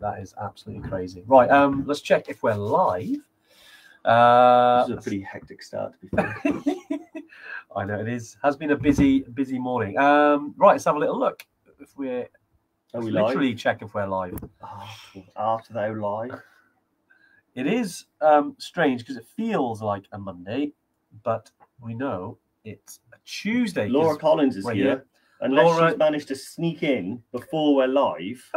That is absolutely crazy. Right, let's check if we're live. This is a pretty hectic start, to be fair. I know it is. Has been a busy morning. Right, let's have a little look. If we're literally check if we're live. After thou live. It is strange because it feels like a Monday, but we know it's a Tuesday. Laura Collins is here. Unless she's managed to sneak in before we're live.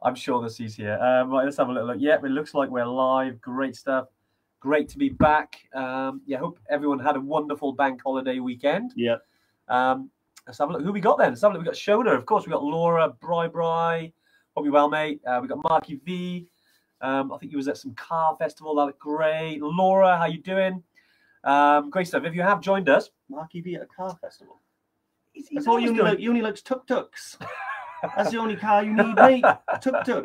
I'm sure that she's here. Right, let's have a little look. Yeah, it looks like we're live. Great stuff. Great to be back. Yeah, hope everyone had a wonderful bank holiday weekend. Yeah. Let's have a look. Who we got then? Let's have a look. We got Shona, of course. We got Laura, Bri. Hope you're well, mate. We got Marky V. I think he was at some car festival. That looked great. Laura, how you doing? Great stuff. If you have joined us, Marky V at a car festival. I thought you only likes tuk-tuks. That's the only car you need, mate. Tuk-tuk.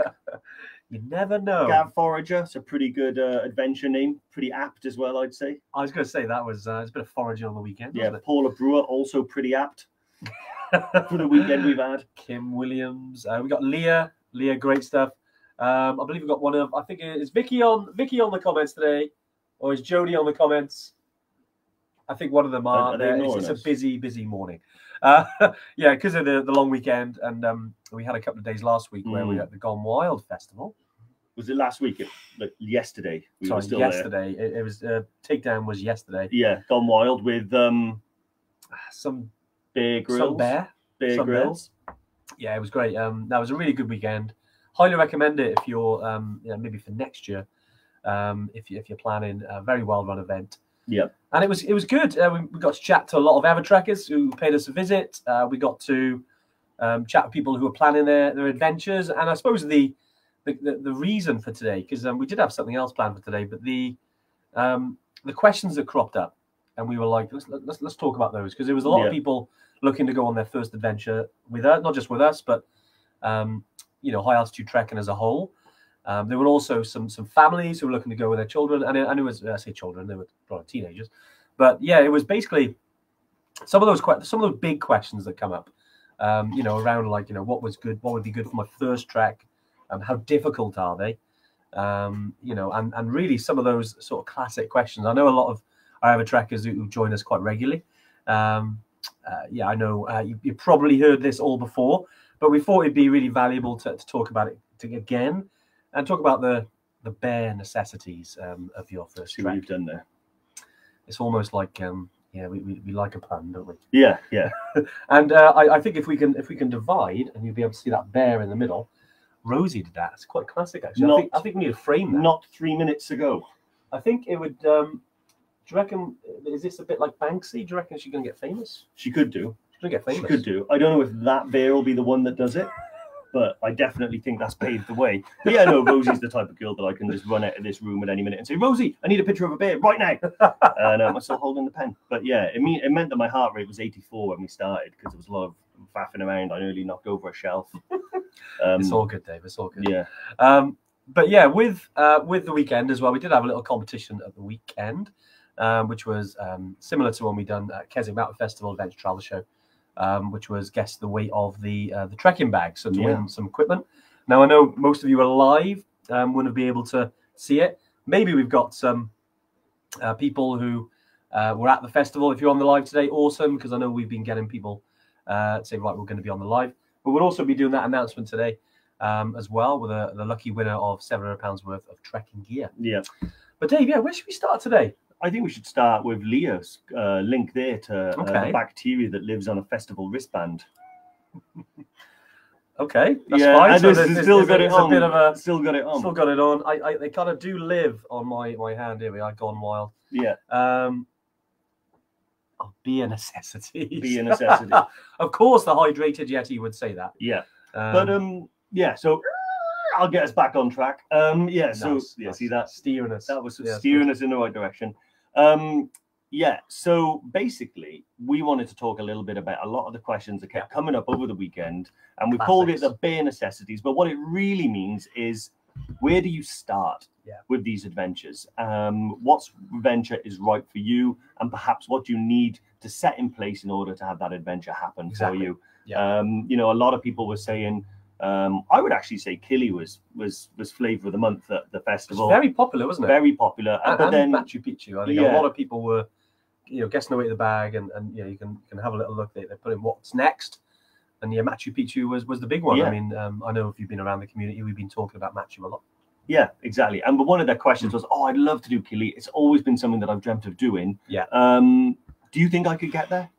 You never know. Gav Forager. It's a pretty good adventure name. Pretty apt as well, I'd say. I was going to say that was it's a bit of foraging on the weekend. Yeah, Paula Brewer, also pretty apt for the weekend we've had. Kim Williams. We got Leah. Leah, great stuff. I believe we've got one of, I think is Vicky on the comments today, or is Jodie on the comments? I think one of them are. It's a busy morning. Yeah, because of the long weekend, and we had a couple of days last week where we were at the Gone Wild festival. Was it last week? Like yesterday? Sorry, yesterday. It was takedown was yesterday. Yeah, Gone Wild with some Bear Grylls. Some Bear Grylls. Yeah, it was great. That was a really good weekend. Highly recommend it if you're maybe for next year, if you're planning a very well run event. Yeah, and it was good. We got to chat to a lot of Evertrekkers who paid us a visit. We got to chat with people who were planning their adventures, and I suppose the reason for today, because we did have something else planned for today, but the questions that cropped up, and we were like, let's talk about those, because there was a lot of people looking to go on their first adventure with us, not just with us, but high altitude trekking as a whole. There were also some families who were looking to go with their children, and it was, I say children, they were probably teenagers, but yeah, it was basically some of those big questions that come up, around like what would be good for my first trek, how difficult are they, and really some of those sort of classic questions. I know a lot of our Evertrekkers who join us quite regularly. I know you probably heard this all before, but we thought it'd be really valuable to talk about it again. And talk about the bare necessities of your first trek. See what you've done there. It's almost like we like a pun, don't we? Yeah. And I think if we can divide, and you'll be able to see that bear in the middle. Rosie did that. It's quite classic, actually. I think we need to frame that. Not 3 minutes ago. I think it would. Do you reckon? Is this a bit like Banksy? Do you reckon she's going to get famous? She could do. She's going to get famous. She could do. I don't know if that bear will be the one that does it. But I definitely think that's paved the way. But yeah, no, Rosie's the type of girl that I can just run out of this room at any minute and say, Rosie, I need a picture of a bear right now. And I'm still holding the pen. But yeah, it meant that my heart rate was 84 when we started, because there was a lot of faffing around. I nearly knocked over a shelf. It's all good, Dave. It's all good. Yeah. But yeah, with the weekend as well, we did have a little competition at the weekend, which was similar to when we done Keswick Mountain Festival Adventure Travel Show. Which was guess the weight of the trekking bag, so to win some equipment. Now I know most of you are live, wouldn't be able to see it. Maybe we've got some people who were at the festival. If you're on the live today, awesome, because I know we've been getting people say, right, we're going to be on the live. But we'll also be doing that announcement today as well, with the lucky winner of £700 worth of trekking gear. Yeah. But Dave, where should we start today? I think we should start with Leah's link there to the bacteria that lives on a festival wristband. Okay, that's fine. So still got it on. Still got it on. They kind of do live on my hand. Here we are, Gone Wild. Yeah. Be a necessity. Be a necessity. Of course, the hydrated Yeti would say that. Yeah. So I'll get us back on track. See that steering us. That was steering us in the right direction. So basically we wanted to talk a little bit about a lot of the questions that kept coming up over the weekend, and we called it the bare necessities, but what it really means is, where do you start with these adventures? What adventure is right for you, and perhaps what you need to set in place in order to have that adventure happen for you. A lot of people were saying I would actually say Killy was flavour of the month at the festival. It's very popular, wasn't it? Very popular. And then Machu Picchu, I think a lot of people were, guessing away at the bag, and you can have a little look. They put in what's next, and Machu Picchu was the big one. Yeah. I mean, I know if you've been around the community, we've been talking about Machu a lot. Yeah, exactly. And one of their questions was, "Oh, I'd love to do Killy. It's always been something that I've dreamt of doing. Yeah. Do you think I could get there?"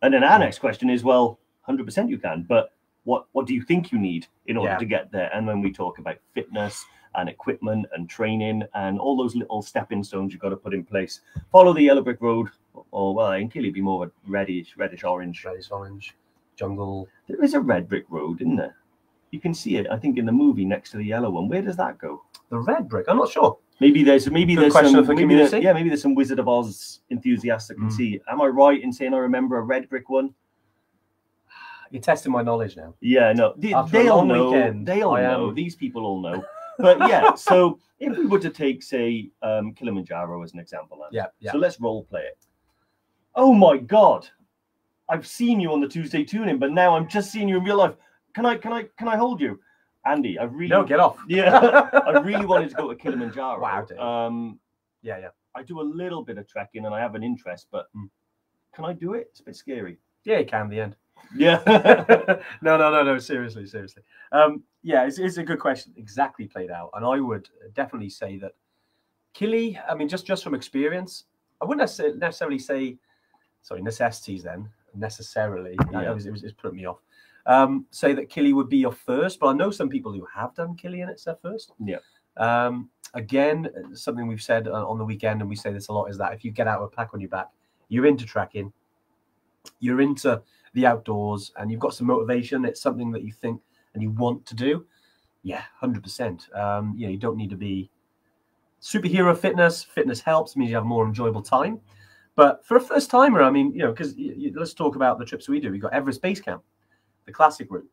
And then our next question is, well, 100% you can, but what do you think you need in order to get there? And then we talk about fitness and equipment and training and all those little stepping stones you've got to put in place. Follow the yellow brick road, or well, in Killy, be more of a reddish orange. Reddish orange, jungle. There is a red brick road, isn't there? You can see it, I think, in the movie next to the yellow one. Where does that go? The red brick? I'm not sure. Maybe there's some maybe there's some Wizard of Oz enthusiasts that can see. Am I right in saying I remember a red brick one? You're testing my knowledge now. Yeah, no, they'll know. They'll know. These people all know. But yeah, so if we were to take, say, Kilimanjaro as an example, yeah. So let's role play it. Oh my God, I've seen you on the Tuesday tuning, but now I'm just seeing you in real life. Can I hold you, Andy? No, get off. Yeah, I really wanted to go to Kilimanjaro. Wow, dude. Yeah. I do a little bit of trekking and I have an interest, but can I do it? It's a bit scary. Yeah, you can. The end. Yeah. No. Seriously. Yeah, it's a good question. Exactly played out, and I would definitely say that Killy. I mean, just from experience, I wouldn't necessarily say. Sorry, necessities. Then necessarily, it was putting me off. Say that Killy would be your first, but I know some people who have done Killy and it's their first. Yeah. Again, something we've said on the weekend, and we say this a lot, is that if you get out of a pack on your back, you're into trekking, you're into the outdoors, and you've got some motivation. It's something that you think and you want to do. Yeah, 100%. You don't need to be superhero fitness. Fitness helps, means you have more enjoyable time. But for a first timer, I mean, because let's talk about the trips we do. We've got Everest Base Camp, the classic route.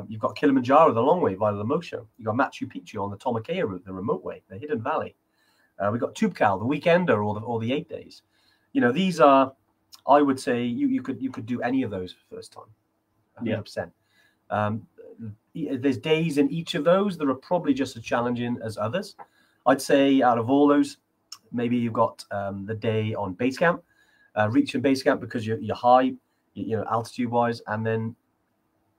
You've got Kilimanjaro, the long way via the Mosho. You've got Machu Picchu on the Tomakea route, the remote way, the hidden valley. We've got Tubcal, the weekender, or the 8 days. These are, I would say, you could do any of those for first time, 100%. There's days in each of those that are probably just as challenging as others. I'd say out of all those, maybe you've got the day on base camp, reaching base camp because you're high, altitude wise, and then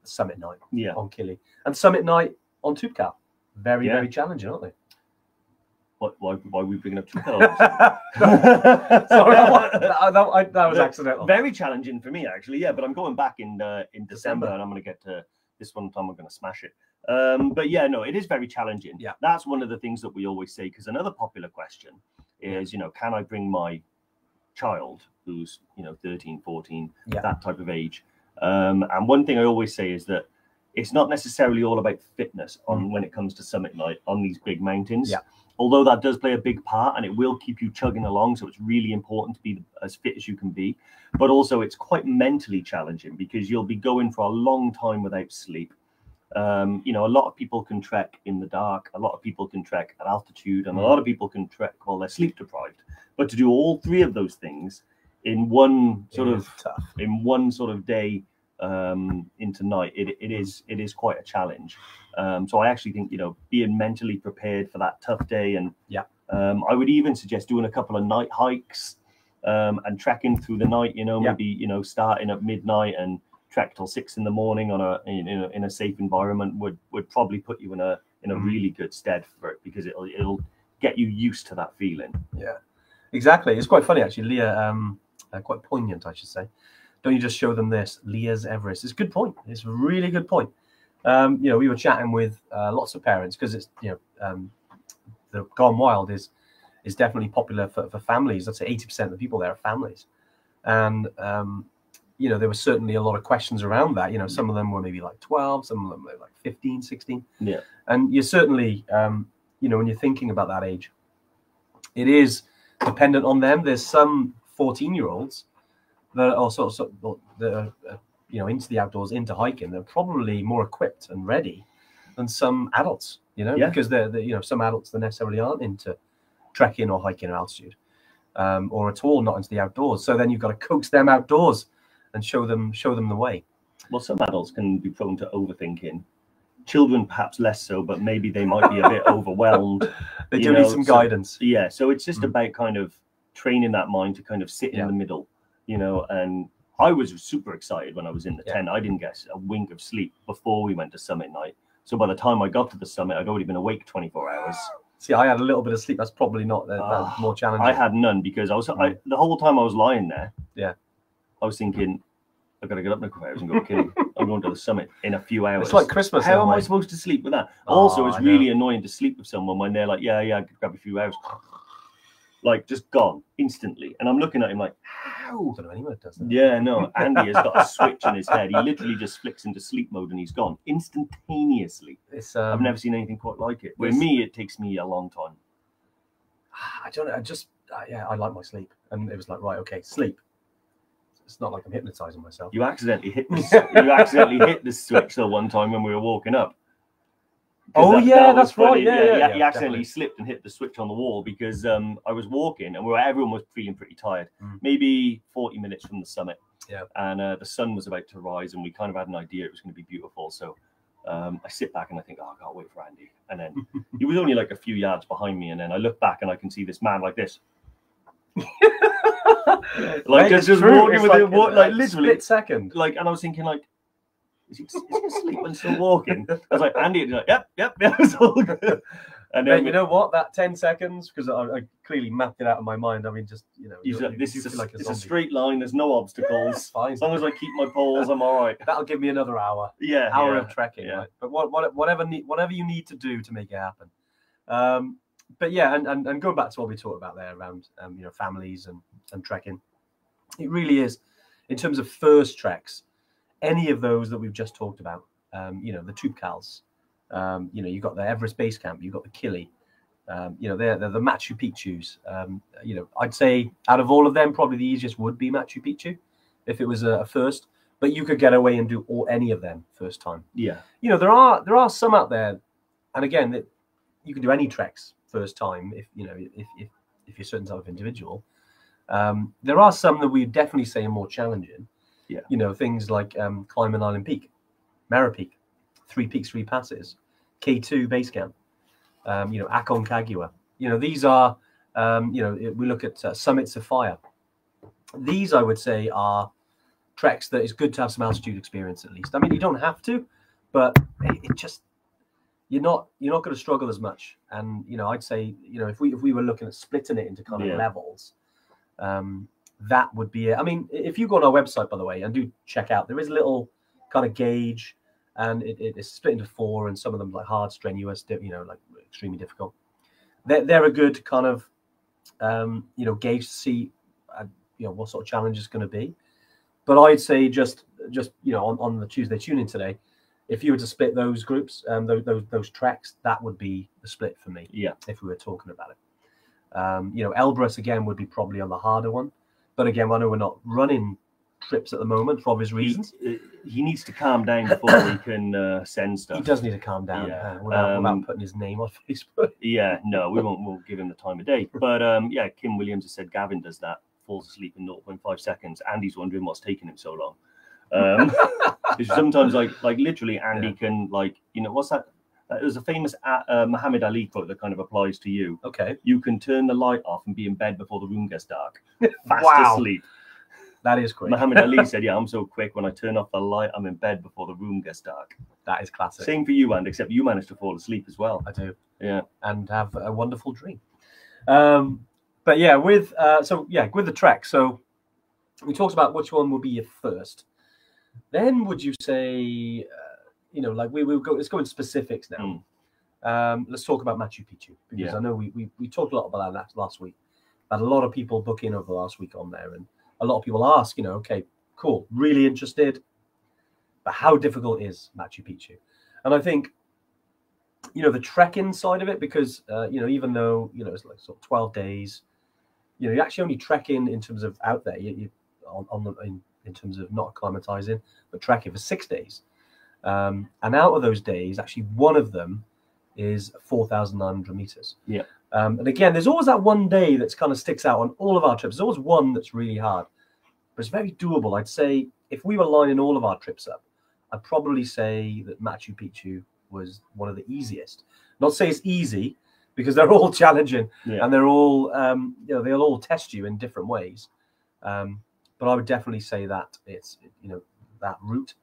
summit night on Killy, and summit night on Tubcal. Very challenging, aren't they? Why are we bringing up Tubcal? Sorry, that was accidental. Very challenging for me, actually. Yeah, but I'm going back in December, and I'm going to get to this one time. I'm going to smash it. But yeah, no, it is very challenging. Yeah, that's one of the things that we always say, because another popular question is, can I bring my child who's 13, 14, that type of age? And one thing I always say is that it's not necessarily all about fitness when it comes to summit night on these big mountains. Yeah. Although that does play a big part, and it will keep you chugging along, so it's really important to be as fit as you can be. But also, it's quite mentally challenging because you'll be going for a long time without sleep. A lot of people can trek in the dark. A lot of people can trek at altitude, and a lot of people can trek while they're sleep deprived. But to do all three of those things in one sort of day into night, it is quite a challenge. So I actually think being mentally prepared for that tough day, and I would even suggest doing a couple of night hikes and trekking through the night. Maybe starting at midnight and trek till 6 in the morning in a safe environment would probably put you in a really good stead for it, because it'll get you used to that feeling. Yeah, exactly. It's quite funny actually, Leah. Quite poignant, I should say. Don't you just show them this? Leah's Everest. It's a good point. It's a really good point. We were chatting with lots of parents, because it's the Gone Wild is definitely popular for families. I'd say 80% of the people there are families, and there were certainly a lot of questions around that. Some of them were maybe like 12, some of them were like 15, 16. Yeah, and you're certainly when you're thinking about that age, it is dependent on them. There's some 14-year-olds that are also into the outdoors, into hiking. They're probably more equipped and ready than some adults, because they're some adults that necessarily aren't into trekking or hiking or altitude, or at all not into the outdoors. So then you've got to coax them outdoors and show them the way. Well, some adults can be prone to overthinking children perhaps less so, but maybe they might be a bit overwhelmed. They do need some guidance. Yeah, so it's just about kind of training that mind to kind of sit in the middle, you know. And I was super excited when I was in the tent. I didn't get a wink of sleep before we went to summit night. So by the time I got to the summit, I'd already been awake 24 hours. See, I had a little bit of sleep. That's probably not that more challenging. I had none because I was the whole time I was lying there. Yeah, I was thinking, I've got to get up in a couple of hours and go kill. I'm going to the summit in a few hours. It's like Christmas. How am I supposed to sleep with that? Also, it's really annoying to sleep with someone when they're like, yeah, I could grab a few hours. Like, just gone instantly. And I'm looking at him like, how? I don't know anyone that does that. Yeah, no. Andy has got a switch in his head. He literally just flicks into sleep mode and he's gone instantaneously. I've never seen anything quite like it. With me, it takes me a long time. I don't know. I like my sleep. And it was like, right, okay, sleep. It's not like I'm hypnotizing myself. You accidentally hit the switch though one time when we were walking up. Oh that's right. Yeah. He accidentally slipped and hit the switch on the wall because I was walking and everyone was feeling pretty tired. Maybe 40 minutes from the summit. Yeah. And the sun was about to rise and we kind of had an idea it was going to be beautiful. So I sit back and I think, I can't wait for Andy. And then he was only like a few yards behind me. And then I look back and I can see this man like this. Like just walking with him, like literally split second. Like, and I was thinking, like, is he asleep when still walking? I was like, Andy, like, yep, it's all good. And then you know what? That 10 seconds, because I clearly mapped it out in my mind. I mean, just this is it's a straight line. There's no obstacles. Fine. As long as I keep my poles, I'm all right. That'll give me another hour. Yeah, hour of trekking. Yeah. Right? But whatever you need to do to make it happen. But yeah, and going back to what we talked about there around families and trekking, it really is, in terms of first treks, any of those that we've just talked about, the Toubkals, you've got the Everest Base Camp, you've got the Kili, they're the Machu Picchu's. I'd say out of all of them, probably the easiest would be Machu Picchu if it was a first, but you could get away and do any of them first time. Yeah. There are some out there, and again, that you can do any treks first time if you're a certain type of individual. There are some that we definitely say are more challenging. Yeah. Things like climbing Island Peak, Mera Peak, 3 peaks, 3 passes, K2 base camp, Aconcagua. These are we look at Summits of Fire. These, I would say, are treks that is good to have some altitude experience at least. I mean, you don't have to, but it just you're not going to struggle as much. And I'd say if we were looking at splitting it into kind of levels, that would be it. I mean, if you go on our website, by the way, and do check out, there is a little kind of gauge, and it's split into 4, and some of them like hard, strenuous, like extremely difficult. They're a good kind of gauge to see what sort of challenge is going to be. But I'd say just on the Tuesday tune-in today, if you were to split those groups, those tracks, that would be the split for me. Yeah. If we were talking about it, Elbrus again would be probably on the harder one. But again, I know we're not running trips at the moment for obvious reasons. He needs to calm down before he can send stuff. He does need to calm down without putting his name on Facebook. Yeah, no, we won't give him the time of day. But Kim Williams has said Gavin does that, falls asleep in 0.5 seconds. Andy's wondering what's taking him so long. Sometimes like literally Andy can what's that? There's a famous Muhammad Ali quote that kind of applies to you. Okay. You can turn the light off and be in bed before the room gets dark. Fast asleep. That is quick. Muhammad Ali said, I'm so quick. When I turn off the light, I'm in bed before the room gets dark. That is classic. Same for you, Andy, except you managed to fall asleep as well. I do. Yeah. And have a wonderful dream. But yeah, with the trek. So we talked about which one would be your first. Then would you say, let's go into specifics now. Let's talk about Machu Picchu, because I know we talked a lot about that last week. Had a lot of people book in over the last week on there, and a lot of people ask, okay, cool, really interested, but how difficult is Machu Picchu? And I think, the trekking side of it, because even though it's like sort of 12 days, you actually only trekking in terms of out there, you in terms of not acclimatizing, but trekking for 6 days. And out of those days, actually one of them is 4,900 meters. Yeah. And again, there's always that one day that's kind of sticks out on all of our trips. There's always one that's really hard, but it's very doable. I'd say if we were lining all of our trips up, I'd probably say that Machu Picchu was one of the easiest. Not to say it's easy, because they're all challenging, and they're all they'll all test you in different ways. But I would definitely say that it's that route,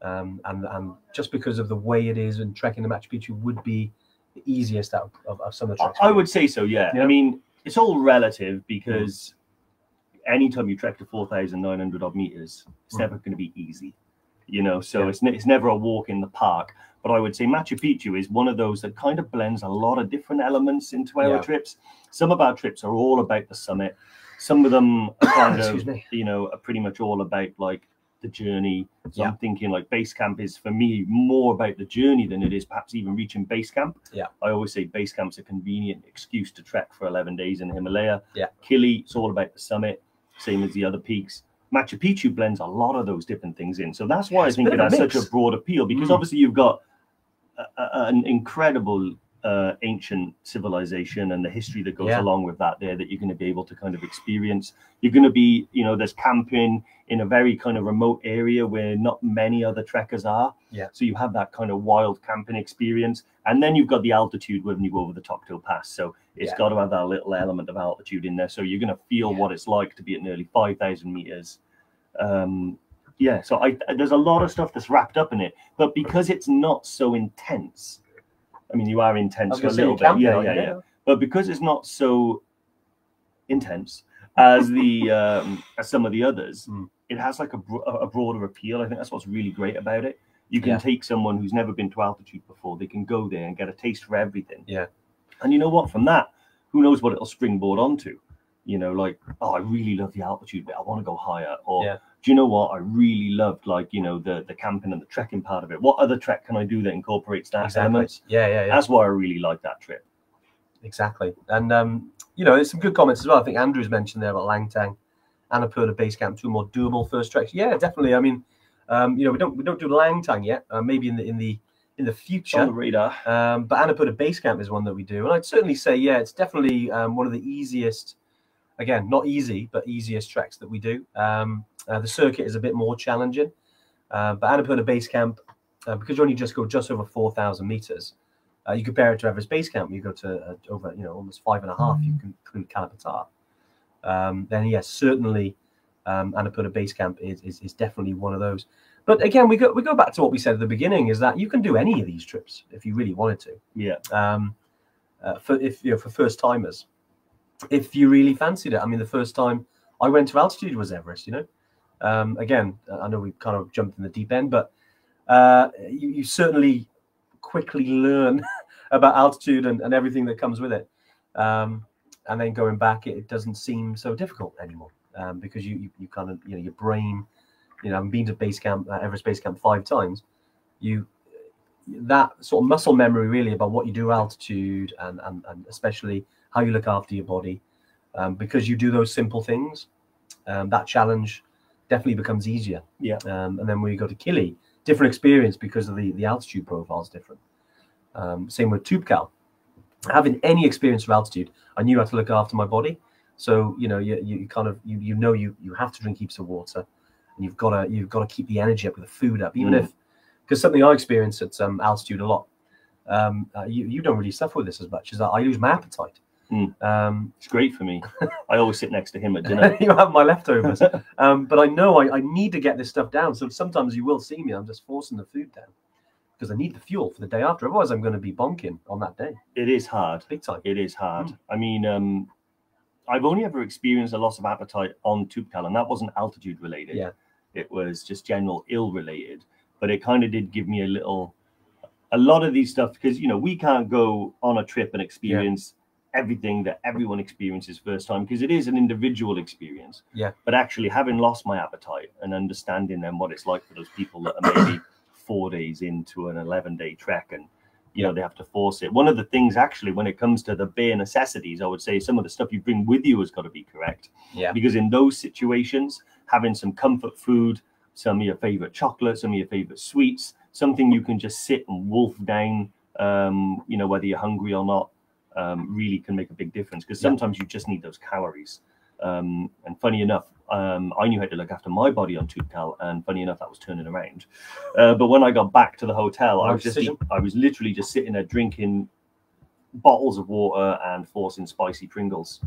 and just because of the way it is, and trekking the Machu Picchu would be the easiest out of some of the treks. I would say so. Yeah. I mean, it's all relative, because anytime you trek to 4,900 odd meters, it's never going to be easy. So it's never a walk in the park. But I would say Machu Picchu is one of those that kind of blends a lot of different elements into our trips. Some of our trips are all about the summit. Some of them are kind of, are pretty much all about like the journey. So I'm thinking like base camp is for me more about the journey than it is perhaps even reaching base camp. I always say base camp's a convenient excuse to trek for 11 days in the Himalaya. Kili, it's all about the summit, same as the other peaks. Machu Picchu blends a lot of those different things in. So that's why I think it has such a broad appeal, because obviously you've got an incredible ancient civilization and the history that goes along with that there, that you're going to be able to kind of experience. You're going to be, there's camping in a very kind of remote area where not many other trekkers are. So you have that kind of wild camping experience. And then you've got the altitude when you go over the Tokto Pass. So it's got to have that little element of altitude in there. So you're going to feel what it's like to be at nearly 5,000 meters. So there's a lot of stuff that's wrapped up in it, but because it's not so intense, I mean, you are intense for a little bit, but because it's not so intense as the as some of the others, it has like a broader appeal. I think that's what's really great about it. You can take someone who's never been to altitude before, they can go there and get a taste for everything. And you know what? From that, who knows what it'll springboard onto? Like, oh, I really love the altitude bit, I want to go higher. Or do you know what? I really loved, like, the camping and the trekking part of it. What other trek can I do that incorporates that element? That's why I really like that trip. Exactly. And there's some good comments as well. I think Andrew's mentioned there about Langtang, Annapurna Base Camp, two more doable first treks. Yeah, definitely. I mean, we don't do Langtang yet. Maybe in the future, on the radar. But Annapurna Base Camp is one that we do, and I'd certainly say, it's definitely one of the easiest. Again, not easy, but easiest treks that we do. The circuit is a bit more challenging, but Annapurna Base Camp, because you only just go just over 4,000 meters, you compare it to Everest Base Camp, you go to over almost 5.5. You can include Kalapatar. Then yes, certainly Annapurna Base Camp is definitely one of those. But again, we go back to what we said at the beginning, is that you can do any of these trips if you really wanted to. For first timers. If you really fancied it. I mean, the first time I went to altitude was Everest, Again, I know we kind of jumped in the deep end, but you certainly quickly learn about altitude and everything that comes with it. And then going back, it doesn't seem so difficult anymore, because you kind of, your brain, I've been to base camp, Everest Base Camp 5 times. That sort of muscle memory really about what you do altitude and especially how you look after your body, because you do those simple things, that challenge definitely becomes easier. And then when you go to Kili, different experience because of the altitude profile is different. Same with Tubkal. Having any experience of altitude, I knew how to look after my body. So you kind of you have to drink heaps of water, and you've got to keep the energy up with the food up, even if, because something I experience at altitude a lot. You don't really suffer with this as much as I lose my appetite. It's great for me. I always sit next to him at dinner. You have my leftovers, but I know I need to get this stuff down. So sometimes you will see me, I'm just forcing the food down because I need the fuel for the day after. Otherwise, I'm going to be bonking on that day. It is hard, big time. It is hard. I mean, I've only ever experienced a loss of appetite on Tubkal, and that wasn't altitude related. It was just general ill related. But it kind of did give me a lot of these stuff, because we can't go on a trip and experience everything that everyone experiences first time, because it is an individual experience. But actually having lost my appetite and understanding then what it's like for those people that are maybe 4 days into an 11-day trek, and they have to force it. One of the things actually when it comes to the bare necessities, I would say some of the stuff you bring with you has got to be correct. Because in those situations, having some comfort food, some of your favorite chocolate, some of your favorite sweets, something you can just sit and wolf down, whether you're hungry or not, really can make a big difference, because sometimes you just need those calories. And funny enough, I knew how to look after my body on Tootcal, and funny enough, that was turning around. But when I got back to the hotel, I was literally just sitting there drinking bottles of water and forcing spicy Pringles.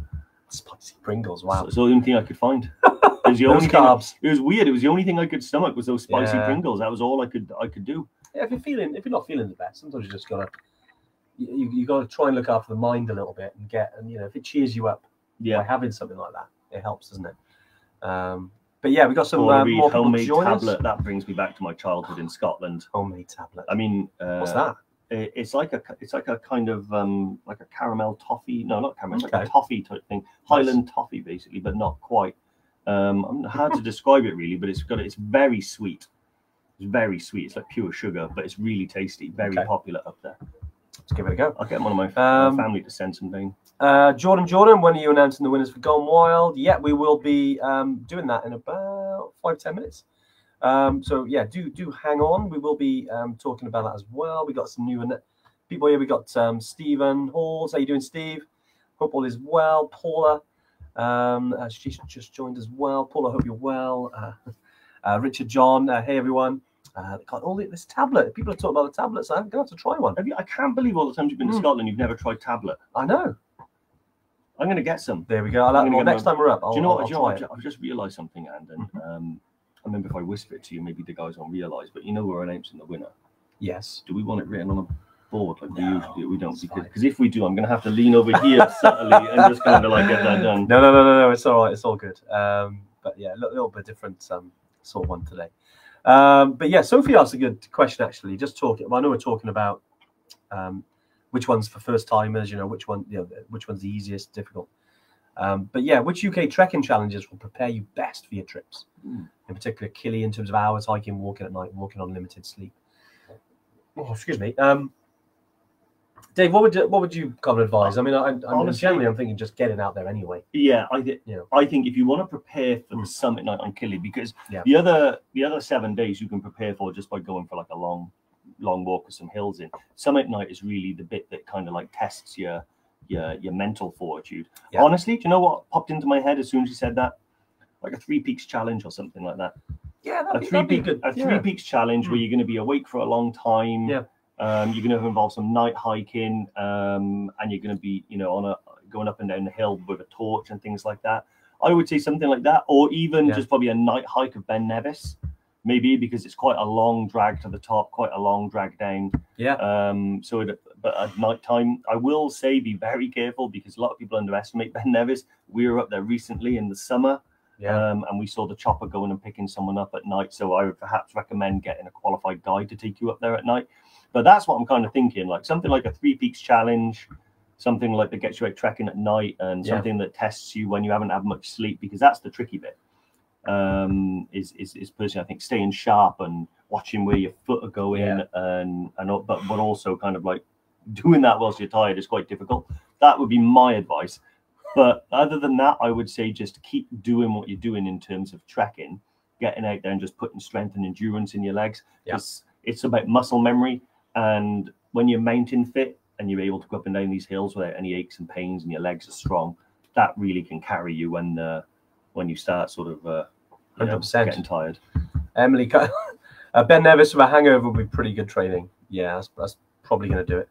Spicy Pringles, wow. So the only thing I could find. It was the only carbs. It was weird. It was the only thing I could stomach was those spicy Pringles. That was all I could do. Yeah, if you're not feeling the best, sometimes you just gotta you gotta try and look after the mind a little bit and if it cheers you up by having something like that, it helps, doesn't it? But yeah, we got some more homemade tablet. That brings me back to my childhood in Scotland. Homemade tablet. I mean, what's that? It's like a kind of like a caramel toffee. No, not caramel. It's like a toffee type thing. Highland toffee, basically, but not quite. Hard to describe it really, but it's very sweet. It's very sweet. It's like pure sugar, but it's really tasty. Very popular up there. Let's give it a go. I'll get one of my family to send some vein. Jordan, when are you announcing the winners for Gone Wild? Yeah, we will be doing that in about 5-10 minutes. So yeah, do hang on. We will be talking about that as well. We got some new people here. We got Stephen Halls. How you doing, Steve? Hope all is well. Paula, she's just joined as well. Paula, hope you're well. Richard John, hey everyone. Got all this tablet. People are talking about the tablets. I'm going to have to try one. I can't believe all the times you've been to Scotland, you've never tried tablet. I know. I'm going to get some. There we go. Next time we're up, do you know what? I've just realised something, and I remember if I whisper it to you, maybe the guys won't realise. But you know we're announcing the winner. Yes. Do we want it written on a board like we usually do? We don't, because if we do, I'm going to have to lean over here subtly and just kind of like get that done. No. It's all right. It's all good. But yeah, a little bit different sort of one today. But yeah, Sophie asked a good question actually. Just talking. I know we're talking about which one's for first timers. Which one's the easiest, difficult. But yeah, which UK trekking challenges will prepare you best for your trips? In particular, Killy in terms of hours, hiking, walking at night, walking on limited sleep. Oh, excuse me. Dave, what would you kind of advise? I mean, honestly, generally, I'm thinking just getting out there anyway. Yeah, I think if you want to prepare for the summit night on Killy, because the other 7 days you can prepare for just by going for like a long walk with some hills in. Summit night is really the bit that kind of like tests your mental fortitude. Yeah. Honestly, do you know what popped into my head as soon as you said that? Like a 3 Peaks challenge or something like that. Yeah, that'd be good. A 3 Peaks challenge where you're going to be awake for a long time. Yeah. You're going to involve some night hiking, and you're going to be, going up and down the hill with a torch and things like that. I would say something like that, or even just probably a night hike of Ben Nevis, maybe, because it's quite a long drag to the top, quite a long drag down. Yeah. But at night time, I will say be very careful because a lot of people underestimate Ben Nevis. We were up there recently in the summer. Yeah. And we saw the chopper going and picking someone up at night. So I would perhaps recommend getting a qualified guide to take you up there at night. But that's what I'm kind of thinking, like something like a 3 Peaks challenge, something like that gets you out trekking at night, and something that tests you when you haven't had much sleep, because that's the tricky bit. Is personally, I think, staying sharp and watching where your foot are going, but also kind of like doing that whilst you're tired is quite difficult. That would be my advice. But other than that, I would say just keep doing what you're doing in terms of trekking, getting out there and just putting strength and endurance in your legs. It's about muscle memory. And when you're mountain fit and you're able to go up and down these hills without any aches and pains and your legs are strong, that really can carry you when you start sort of 100% getting tired. Emily, Ben Nevis with a hangover would be pretty good training. Yeah, that's probably going to do it.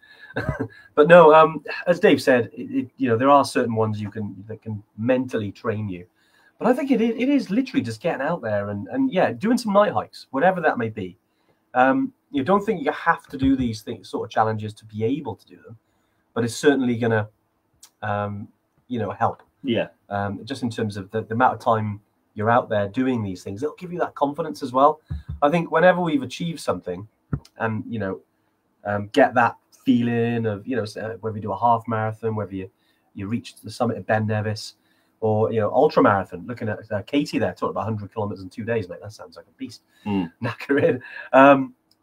But no, as Dave said, there are certain ones that can mentally train you. But I think it is literally just getting out there and doing some night hikes, whatever that may be. You don't think you have to do these sort of challenges to be able to do them, but it's certainly going to, help. Yeah. Just in terms of the amount of time you're out there doing these things, it'll give you that confidence as well. I think whenever we've achieved something and, get that feeling of, whether you do a half marathon, whether you reach the summit of Ben Nevis, or ultra marathon. Looking at Katie there, talking about 100 kilometers in 2 days, mate. That sounds like a beast. Knackering.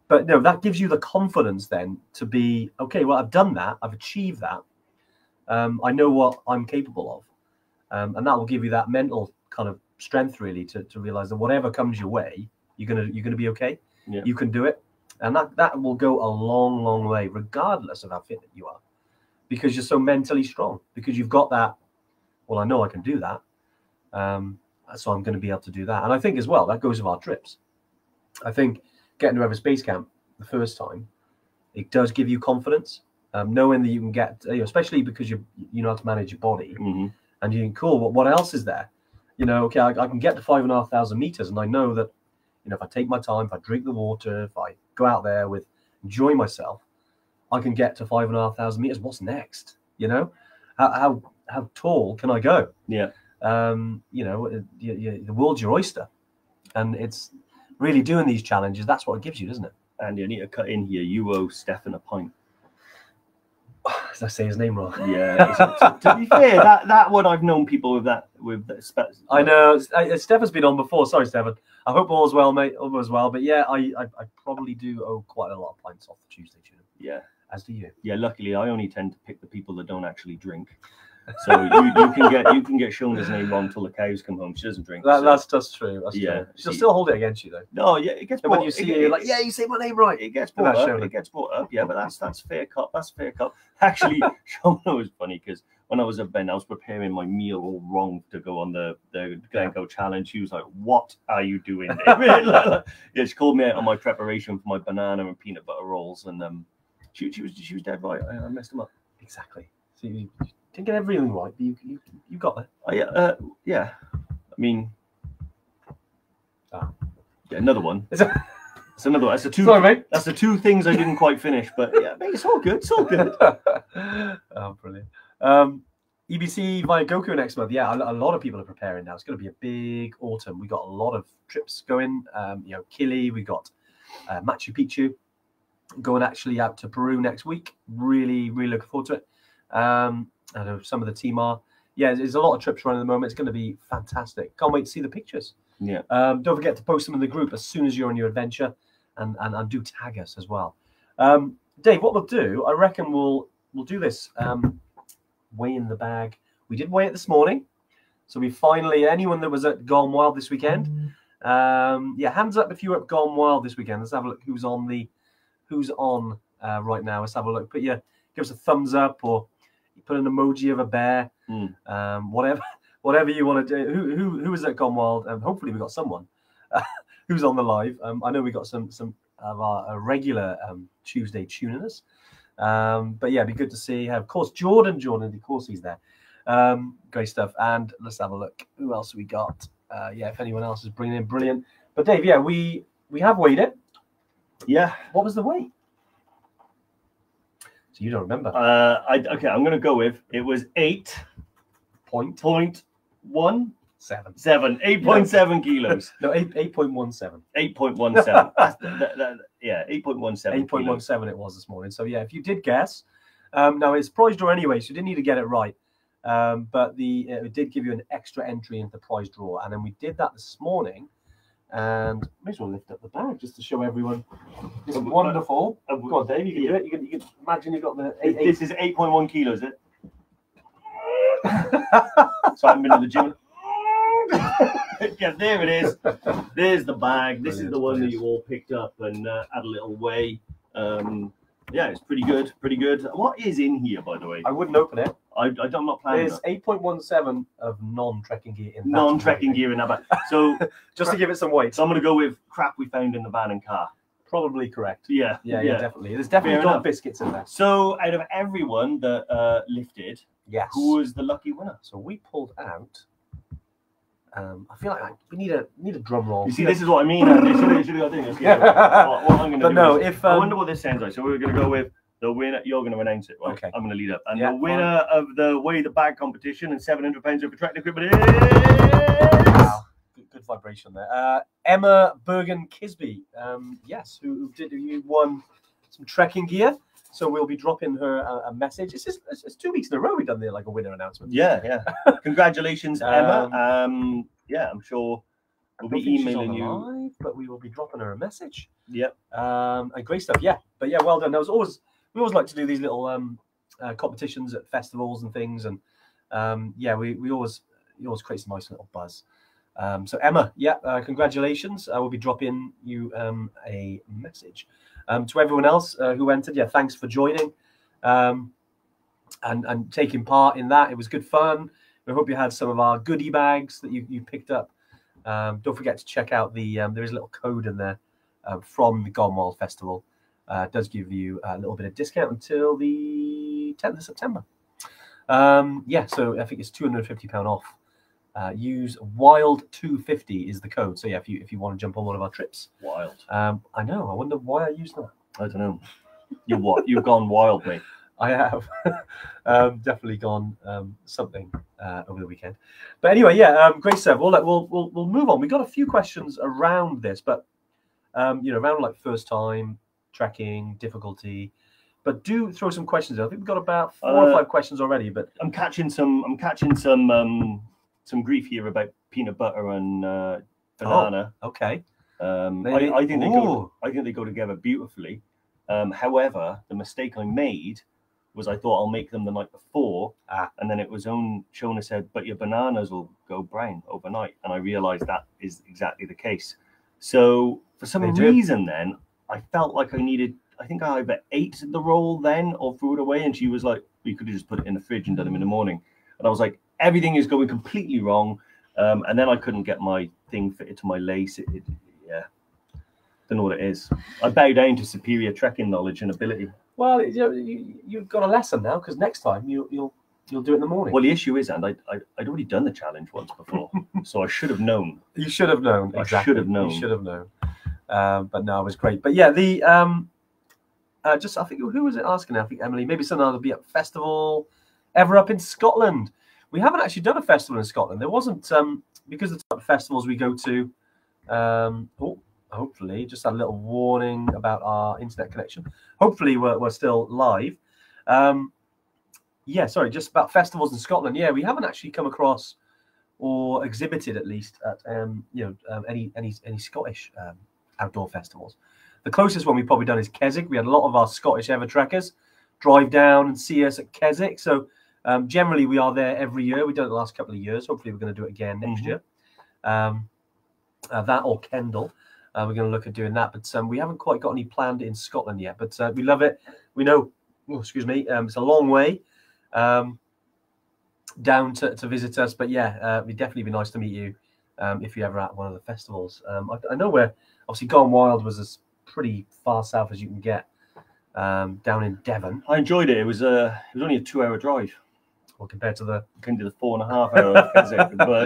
But no, that gives you the confidence then to be okay. Well, I've done that. I've achieved that. I know what I'm capable of, and that will give you that mental kind of strength really to realize that whatever comes your way, you're gonna be okay. Yeah. You can do it, and that will go a long, long way, regardless of how fit you are, because you're so mentally strong. Because you've got that. Well, I know I can do that. So I'm going to be able to do that. And I think as well, that goes with our trips. I think getting to Everest Base Camp the first time, it does give you confidence, knowing that you can get, especially because you know how to manage your body, and you think, cool, what else is there? Okay, I can get to 5,500 meters, and I know that, if I take my time, if I drink the water, if I go out there enjoy myself, I can get to 5,500 meters. What's next? How tall can I go? Yeah. The world's your oyster, and it's really doing these challenges. That's what it gives you, doesn't it? And you need to cut in here. You owe Stefan a pint. Did I say his name wrong? Yeah. to be fair, that one I've known people with that. I know. Stefan's been on before. Sorry, Stefan. I hope all's well, mate. All is well. But yeah, I probably do owe quite a lot of pints off the Tuesday tuna. Yeah. As do you. Yeah. Luckily, I only tend to pick the people that don't actually drink. So you can get Shona's name wrong till the cows come home. She doesn't drink. That's true. That's yeah. true. She'll still hold it against you though. No, yeah, it gets when you see you like, yeah, you say my name right. It gets brought up. It gets brought up. Yeah, but that's fair cut. That's fair cut. Actually, Shona was funny because when I was at Ben, I was preparing my meal all wrong to go on the Glencoe challenge. She was like, "What are you doing?" Yeah, she called me out on my preparation for my banana and peanut butter rolls, and she was dead right. I messed them up. Exactly. So you didn't get everything right, but you got there. Oh, yeah. I mean, another one. It's another one. That's the two. Sorry, mate. That's the two things I didn't quite finish, but yeah, mate, it's all good. It's all good. Oh, brilliant. EBC via Goku next month. Yeah, a lot of people are preparing now. It's going to be a big autumn. We got a lot of trips going. Kili. We got Machu Picchu going actually out to Peru next week. Really, really looking forward to it. I know some of the team are. Yeah, there's a lot of trips running at the moment. It's going to be fantastic. Can't wait to see the pictures. Yeah. Don't forget to post them in the group as soon as you're on your adventure, and do tag us as well. Dave, what we'll do, I reckon we'll do this. Weigh in the bag. We did weigh it this morning, so we finally, anyone that was at Gone Wild this weekend, hands up if you were at Gone Wild this weekend. Let's have a look. Who's on right now? Let's have a look. Give us a thumbs up or put an emoji of a bear, whatever you want to do. Who is at Gone Wild? Hopefully we got someone who's on the live. I know we got some of our regular Tuesday tuners. But yeah, it'd be good to see. Of course, Jordan, of course he's there. Great stuff. And let's have a look. Who else we got? If anyone else is bringing in, brilliant. But Dave, yeah, we have weighed it. Yeah. What was the weight? So you don't remember? Okay, I'm gonna go with it was 8.17 kilos. No, 8.17. 8.17. Yeah, 8.17. 8.17 it was this morning. So yeah, if you did guess, now it's prize draw anyway, so you didn't need to get it right. But it did give you an extra entry into the prize draw, and then we did that this morning. And may as well lift up the bag just to show everyone. It's wonderful. Go on, Dave, you can do it. You can imagine you've got the 8. This is 8.1 kilos, is it? So I'm in the gym. Yeah, there it is. There's the bag. This is the one that you all picked up and had a little weigh. Yeah, it's pretty good. Pretty good. What is in here, by the way? I wouldn't open it. I'm not planning. There's 8.17 of non-trekking gear in that. Non-trekking gear in that bag. So just to give it some weight. So I'm going to go with crap we found in the van and car. Probably correct. Yeah, definitely. There's definitely dog biscuits in there. So out of everyone that lifted, yes, who was the lucky winner? So we pulled out. I feel like we need a drum roll. You see, this is what I mean. What I'm going to do is, I wonder what this sounds like. So we're going to go with the winner. You're going to announce it, right? Okay. I'm going to lead up. And the winner of the Weigh the Bag competition and £700 worth of tracking equipment is... Wow. Good vibration there. Emma Bergen-Kisby. Yes, who won some trekking gear. So we'll be dropping her a message. It's 2 weeks in a row we've done a winner announcement. Yeah. Congratulations, Emma. Yeah, I'm sure we'll be emailing you. Live, but we will be dropping her a message. Yep. And great stuff. Yeah. But yeah, well done. We always like to do these little competitions at festivals and things, and we always create some nice little buzz. So Emma, congratulations. I will be dropping you a message. To everyone else who entered, thanks for joining and taking part in that. It was good fun. We hope you had some of our goodie bags that you picked up Don't forget to check out the there is a little code in there from the Gone Wild Festival. It does give you a little bit of discount until the 10th of September. Yeah, so I think it's £250 off. Use Wild250 is the code. So yeah, if you want to jump on one of our trips. Wild. I know. I wonder why I used that. I don't know. You've gone wild, mate. I have definitely gone something over the weekend. But anyway, yeah, great stuff. We'll move on. We got a few questions around this, but around like first time trekking, difficulty. But do throw some questions in. I think we've got about 4 or 5 questions already. But I'm catching some grief here about peanut butter and banana. Oh, okay. I think they go together beautifully. However, the mistake I made was I thought I'll make them the night before, and then it was Shona said, but your bananas will go brown overnight, and I realized that is exactly the case. So for some reason, then I felt like I think I either ate the roll then or threw it away, and she was like, you could have just put it in the fridge and done them in the morning. And I was like, everything is going completely wrong, and then I couldn't get my thing fitted to my lace. Yeah. Don't know what it is. I bow down to superior trekking knowledge and ability. Well, you've got a lesson now, because next time you'll do it in the morning. Well, the issue is, and I'd already done the challenge once before, so I should have known. You should have known. Exactly. I should have known. You should have known. But no, it was great. But yeah, the I think who was it asking? I think Emily. Maybe someone will be at festival ever up in Scotland. We haven't actually done a festival in Scotland. There wasn't because the type of festivals we go to. Hopefully, just a little warning about our internet connection. Hopefully, we're still live. Yeah, sorry, just about festivals in Scotland. Yeah, we haven't actually come across or exhibited, at least, at any Scottish outdoor festivals. The closest one we've probably done is Keswick. We had a lot of our Scottish Evertrekkers drive down and see us at Keswick. So generally, we are there every year. We've done it the last couple of years. Hopefully, we're going to do it again next year. That or Kendal. We're going to look at doing that, but we haven't quite got any planned in Scotland yet. But we love it. We know, it's a long way down to visit us. But yeah, it'd definitely be nice to meet you if you're ever at one of the festivals. I know where, obviously, Gone Wild was as pretty far south as you can get down in Devon. I enjoyed it. It was only a 2-hour drive. Well, compared to the 4.5 hour Keswick. But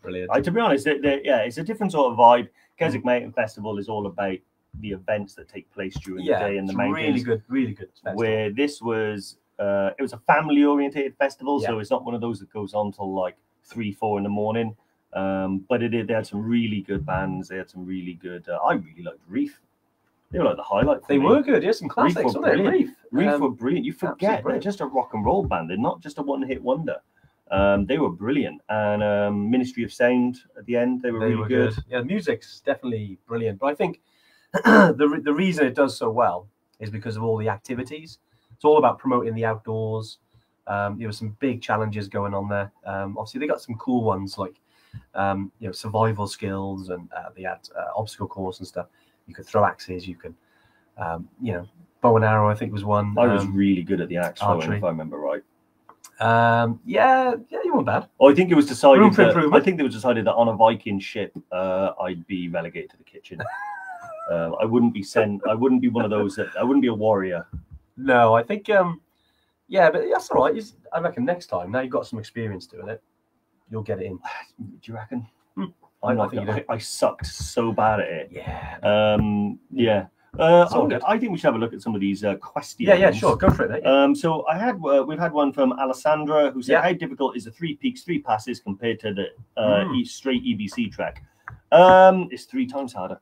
brilliant. To be honest, it's a different sort of vibe. Keswick Mountain Festival is all about the events that take place during the day in the mountains. Really good festival. Where this was, it was a family-orientated festival, so it's not one of those that goes on till like 3-4 in the morning. But they had some really good bands. They had some really good. I really liked Reef. They were like the highlight. They were good. Yeah, some classics. Reef were brilliant. You forget they're just a rock and roll band. They're not just a one-hit wonder. They were brilliant, and Ministry of Sound at the end. They were really good. Yeah, the music's definitely brilliant. But I think the reason it does so well is because of all the activities. It's all about promoting the outdoors. There were some big challenges going on there. Obviously, they got some cool ones like survival skills, and they had obstacle course and stuff. You could throw axes. You could, bow and arrow. I think was one. I was really good at the axe throwing, if I remember right. Yeah, you weren't bad. Oh, I think it was decided. That on a Viking ship, I'd be relegated to the kitchen. I wouldn't be sent. I wouldn't be one of those. I wouldn't be a warrior. No, I think. Yeah, but that's all right. I reckon next time. Now you've got some experience doing it, you'll get it in. Do you reckon? I sucked so bad at it. Yeah. Yeah. I think we should have a look at some of these questions. Yeah, sure. Go for it, mate. So we've had one from Alessandra who said, how difficult is the 3 peaks, 3 passes compared to the straight EBC track? It's 3 times harder.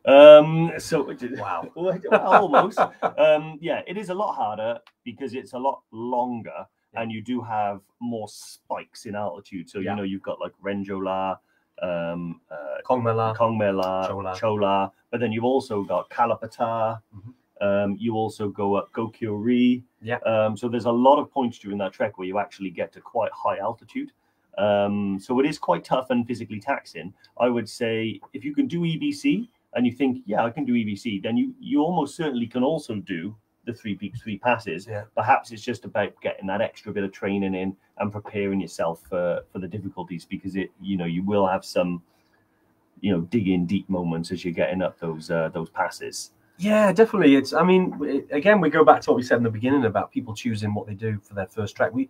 Wow. Almost. Yeah, it is a lot harder because it's a lot longer and you do have more spikes in altitude. So, you've got like Renjola, Kongmela, Chola, but then you've also got Kalapata. You also go up Gokyori. Yeah. So there's a lot of points during that trek where you actually get to quite high altitude. So it is quite tough and physically taxing. I would say if you can do EBC and you think, I can do EBC, then you almost certainly can also do the 3 peaks, 3 passes. Yeah. Perhaps it's just about getting that extra bit of training in and preparing yourself for the difficulties, because you will have some, dig in deep moments as you're getting up those passes. Yeah, definitely. Again, we go back to what we said in the beginning about people choosing what they do for their first trek. We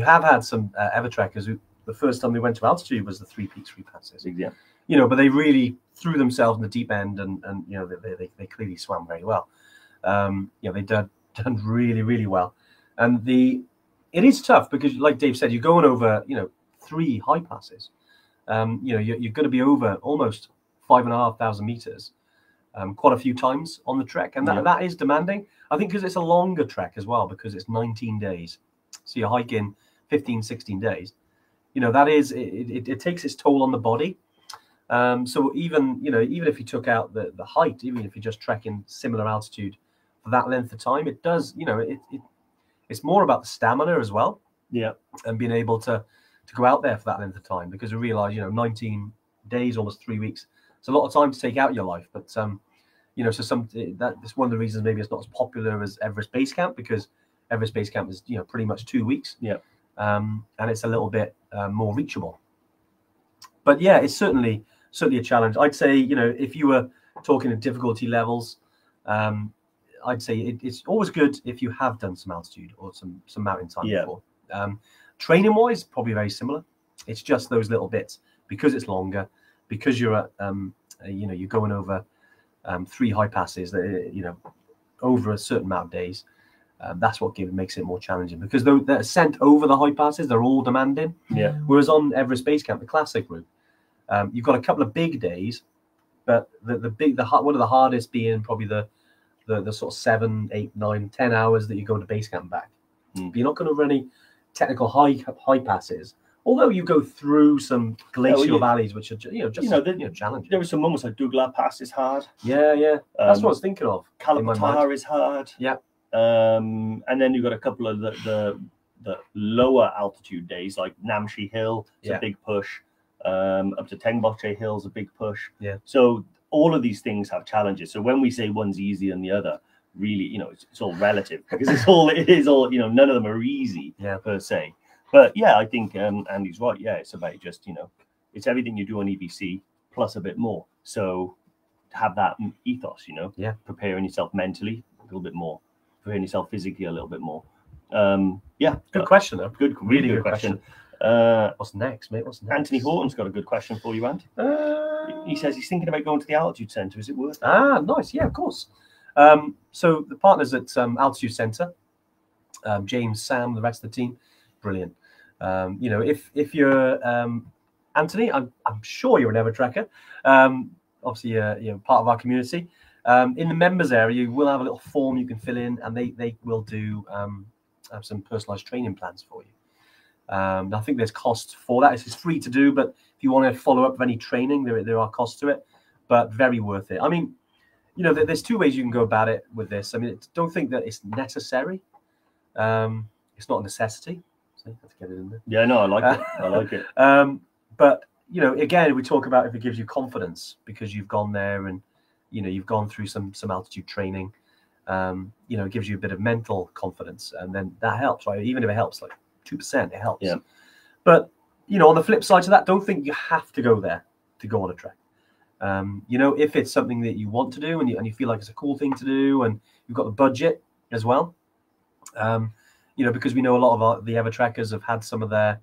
have had some Evertrekkers who the first time they went to altitude was the 3 peaks, 3 passes. Yeah. But they really threw themselves in the deep end, and they clearly swam very well. They done really, really well. And it is tough because, like Dave said, you're going over 3 high passes. You're going to be over almost 5,500 meters. Quite a few times on the trek, and that is demanding. I think because it's a longer trek as well, because it's 19 days, so you're hiking 15, 16 days. That is it takes its toll on the body. So even if you took out the height, even if you're just trekking similar altitude for that length of time, it does it's more about the stamina as well. Yeah, and being able to go out there for that length of time, because we realize 19 days, almost 3 weeks. It's a lot of time to take out of your life, but that's one of the reasons maybe it's not as popular as Everest Base Camp, because Everest Base Camp is pretty much 2 weeks. Yeah, and it's a little bit more reachable. But yeah, it's certainly a challenge. I'd say if you were talking of difficulty levels, I'd say it's always good if you have done some altitude or some mountain time before. Training wise, probably very similar. It's just those little bits, because it's longer, because you're at you're going over 3 high passes that over a certain amount of days. That's what makes it more challenging, because the ascent over the high passes, they're all demanding. Yeah. Whereas on Everest Base Camp, the classic route, you've got a couple of big days, but one of the hardest being probably the sort of 7, 8, 9, 10 hours that you go to base camp back. But you're not going to run any technical high passes. Although you go through some glacial valleys, which are challenging. There were some moments like Douglas Pass is hard. Yeah. That's what I was thinking of. Kalapatar is hard. Yeah. And then you've got a couple of the lower altitude days, like Namche Hill. It's a big push. Up to Tengboche Hill is a big push. Yeah. So all of these things have challenges. So when we say one's easier than the other, really, it's all relative, because it is all none of them are easy per se. But yeah, I think Andy's right. Yeah, it's about just it's everything you do on EBC plus a bit more. So have that ethos, preparing yourself mentally a little bit more, preparing yourself physically a little bit more. Good question though. Really good question. What's next, mate? What's next? Anthony Horton's got a good question for you, Ant. He says he's thinking about going to the altitude centre. Is it worth it? Nice. Yeah, of course. So the partners at Altitude Centre, James, Sam, the rest of the team, brilliant. If you're Anthony, I'm sure you're an Evertrekker. Obviously, you're part of our community. In the members area, you will have a little form you can fill in, and they will do have some personalised training plans for you. I think there's costs for that. It's free to do, but if you want to follow up with any training, there are costs to it, but very worth it. I mean, there's 2 ways you can go about it with this. I mean, don't think that it's necessary. It's not a necessity. So let's get it in there. Yeah, no, I like it. I like it. But again, we talk about if it gives you confidence because you've gone there and you've gone through some altitude training. It gives you a bit of mental confidence, and then that helps, right? Even if it helps like 2%, it helps. Yeah. But on the flip side to that, don't think you have to go there to go on a trek. If it's something that you want to do and you feel like it's a cool thing to do, and you've got the budget as well, because we know a lot of the Evertrekkers have had some of their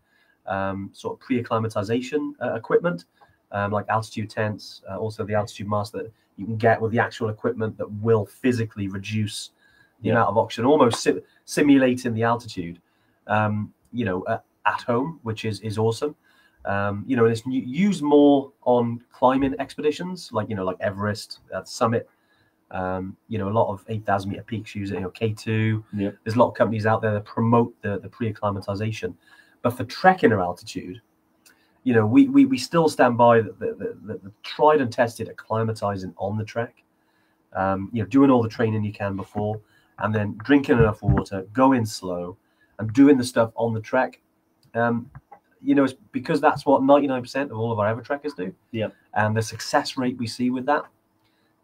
sort of pre-acclimatization equipment, like altitude tents, also the altitude mask that you can get with the actual equipment that will physically reduce the amount of oxygen, almost simulating the altitude, at home, which is awesome. And it's used more on climbing expeditions, like Everest, Summit. A lot of 8,000 meter peaks use it. K2. Yeah. There's a lot of companies out there that promote the pre-acclimatization, but for trekking or altitude, we still stand by the tried and tested acclimatizing on the trek. Doing all the training you can before, and then drinking enough water, going slow, and doing the stuff on the trek. It's because that's what 99% of all of our Evertrekkers do. Yeah. And the success rate we see with that,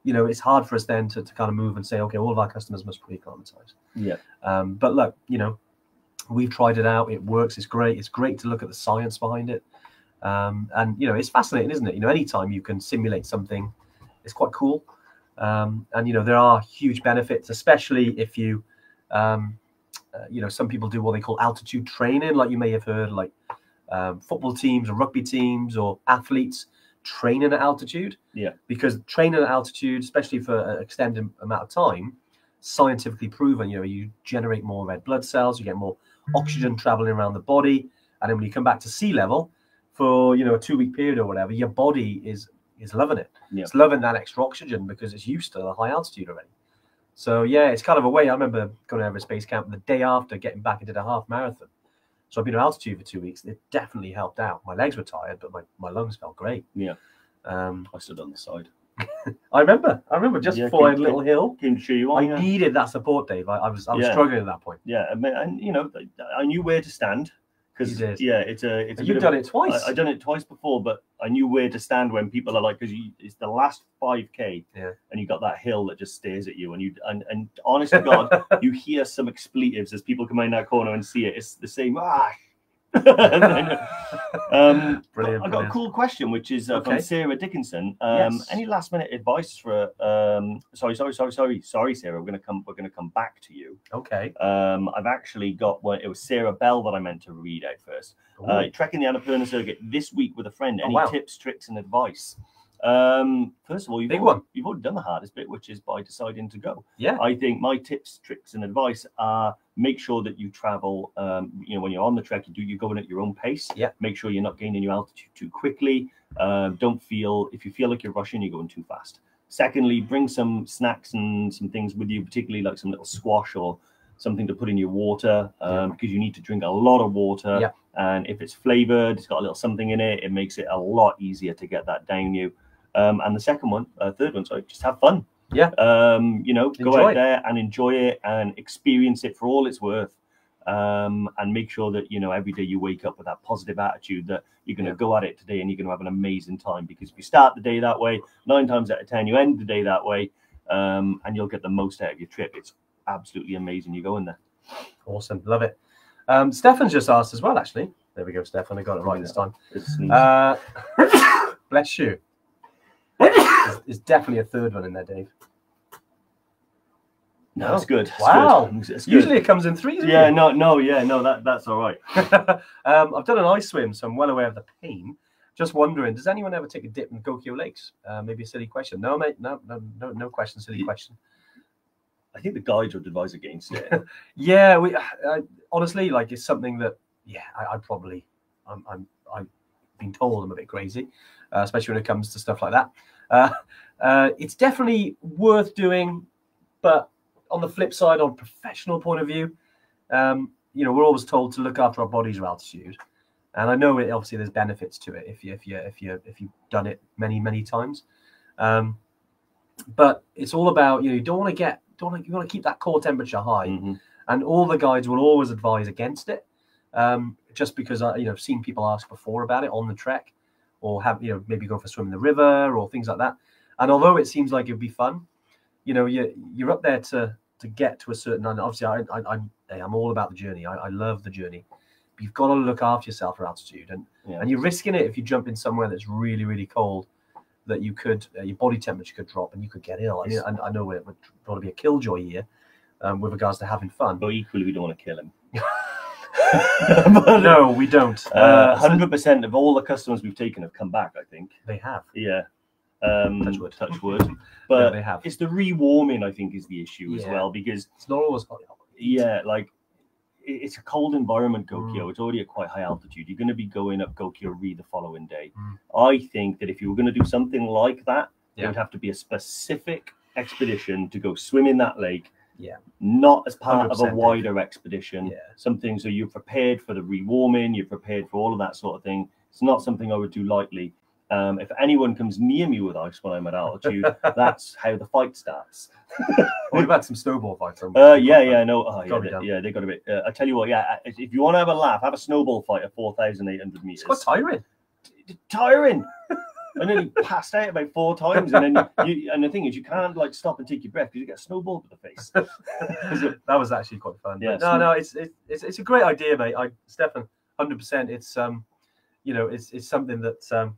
you know, it's hard for us then to kind of move and say, okay, all of our customers must pre-acclimatize. Yeah. But look, you know, we've tried it out. It works. It's great. It's great to look at the science behind it. And, you know, it's fascinating, isn't it? You know, anytime you can simulate something, it's quite cool. And, you know, there are huge benefits, especially if you, you know, some people do what they call altitude training, like you may have heard, like football teams or rugby teams or athletes training at altitude. Yeah. Because training at altitude, especially for an extended amount of time, scientifically proven, you know, you generate more red blood cells, you get more oxygen traveling around the body. And then when you come back to sea level for, you know, a 2-week period or whatever, your body is loving it. Yeah. It's loving that extra oxygen because it's used to the high altitude already. So yeah, it's kind of a way. I remember going to Everest Base Camp the day after getting back into the half marathon. So I've been at altitude for 2 weeks. It definitely helped out. My legs were tired, but my lungs felt great. Yeah. I stood on the side. I remember just before I had a little hill. Came to show you on. I needed that support, Dave. I was struggling at that point. Yeah, and you know, I knew where to stand. Because yeah, it's you've done it twice. I've done it twice before, but I knew where to stand when people are like, because it's the last 5K, and you got that hill that just stares at you, and honest to God, you hear some expletives as people come in that corner and see it. It's the same. Brilliant. I got a cool question, which is from Sarah Dickinson. Any last minute advice for? Sorry, Sarah. We're gonna come back to you. Okay. I've actually got one. It was Sarah Bell that I meant to read out first. Trekking the Annapurna Circuit this week with a friend. Any tips, tricks, and advice? First of all, you've already done the hardest bit, which is by deciding to go. Yeah. I think my tips, tricks, and advice are: make sure that you travel. You know, when you're on the trek, you're going at your own pace. Yeah. Make sure you're not gaining your altitude too quickly. If you feel like you're rushing, you're going too fast. Secondly, bring some snacks and some things with you, particularly like some little squash or something to put in your water, because you need to drink a lot of water. Yeah. And if it's flavored, it's got a little something in it, it makes it a lot easier to get that down you. And the third one, sorry, just have fun. Yeah. You know, go out there and enjoy it and experience it for all it's worth. And make sure that, you know, every day you wake up with that positive attitude that you're going to go at it today and you're going to have an amazing time. Because if you start the day that way, 9 times out of 10, you end the day that way, and you'll get the most out of your trip. It's absolutely amazing. You go in there. Awesome. Love it. Stefan's just asked as well, actually. There we go, Stefan. I got it right this time. Bless you. There's definitely a third one in there, Dave. No, it's good. Wow. It's good. Usually it comes in 3s. Yeah, that's all right. I've done an ice swim, so I'm well aware of the pain. Just wondering, does anyone ever take a dip in Gokyo Lakes? Maybe a silly question. No, mate. No question. Silly question. I think the guides would advise against it. Yeah, honestly, like, it's something that, I've been told I'm a bit crazy, especially when it comes to stuff like that. It's definitely worth doing, but on the flip side, on a professional point of view, you know, we're always told to look after our bodies at altitude, and I know obviously there's benefits to it if you've done it many times, but it's all about, you know, you want to keep that core temperature high, and all the guides will always advise against it, just because I've seen people ask before about it on the trek, or have, you know, maybe go for a swim in the river or things like that. And although it seems like it'd be fun, you know, you're up there to get to a certain. And obviously, I'm all about the journey. I love the journey, but you've got to look after yourself at altitude, and you're risking it if you jump in somewhere that's really cold, that you could your body temperature could drop and you could get ill. I mean, I know it would probably be a killjoy here, with regards to having fun. But equally, we don't want to kill him. No, we don't. 100% of all the customers we've taken have come back, I think. They have. Yeah. Touch wood. But they have. It's the rewarming, I think, is the issue as well, because it's not always hot. Yeah, like, it's a cold environment, Gokyo. It's already at quite high altitude. You're going to be going up Gokyo Ri the following day. I think that if you were going to do something like that, it would have to be a specific expedition to go swim in that lake. Yeah, not as part of a wider expedition. Something so you're prepared for the rewarming, you're prepared for all of that sort of thing. It's not something I would do lightly. If anyone comes near me with ice when I'm at altitude, that's how the fight starts. We've had some snowball fights. They got a bit. I tell you what, if you want to have a laugh, have a snowball fight at 4,800 meters. It's quite tiring. Tiring. I nearly passed out about 4 times, and then and the thing is, you can't like stop and take your breath because you get snowballed to the face. That was actually quite fun. Yeah, no, it's a great idea, mate. Stefan, 100%. It's you know, it's something that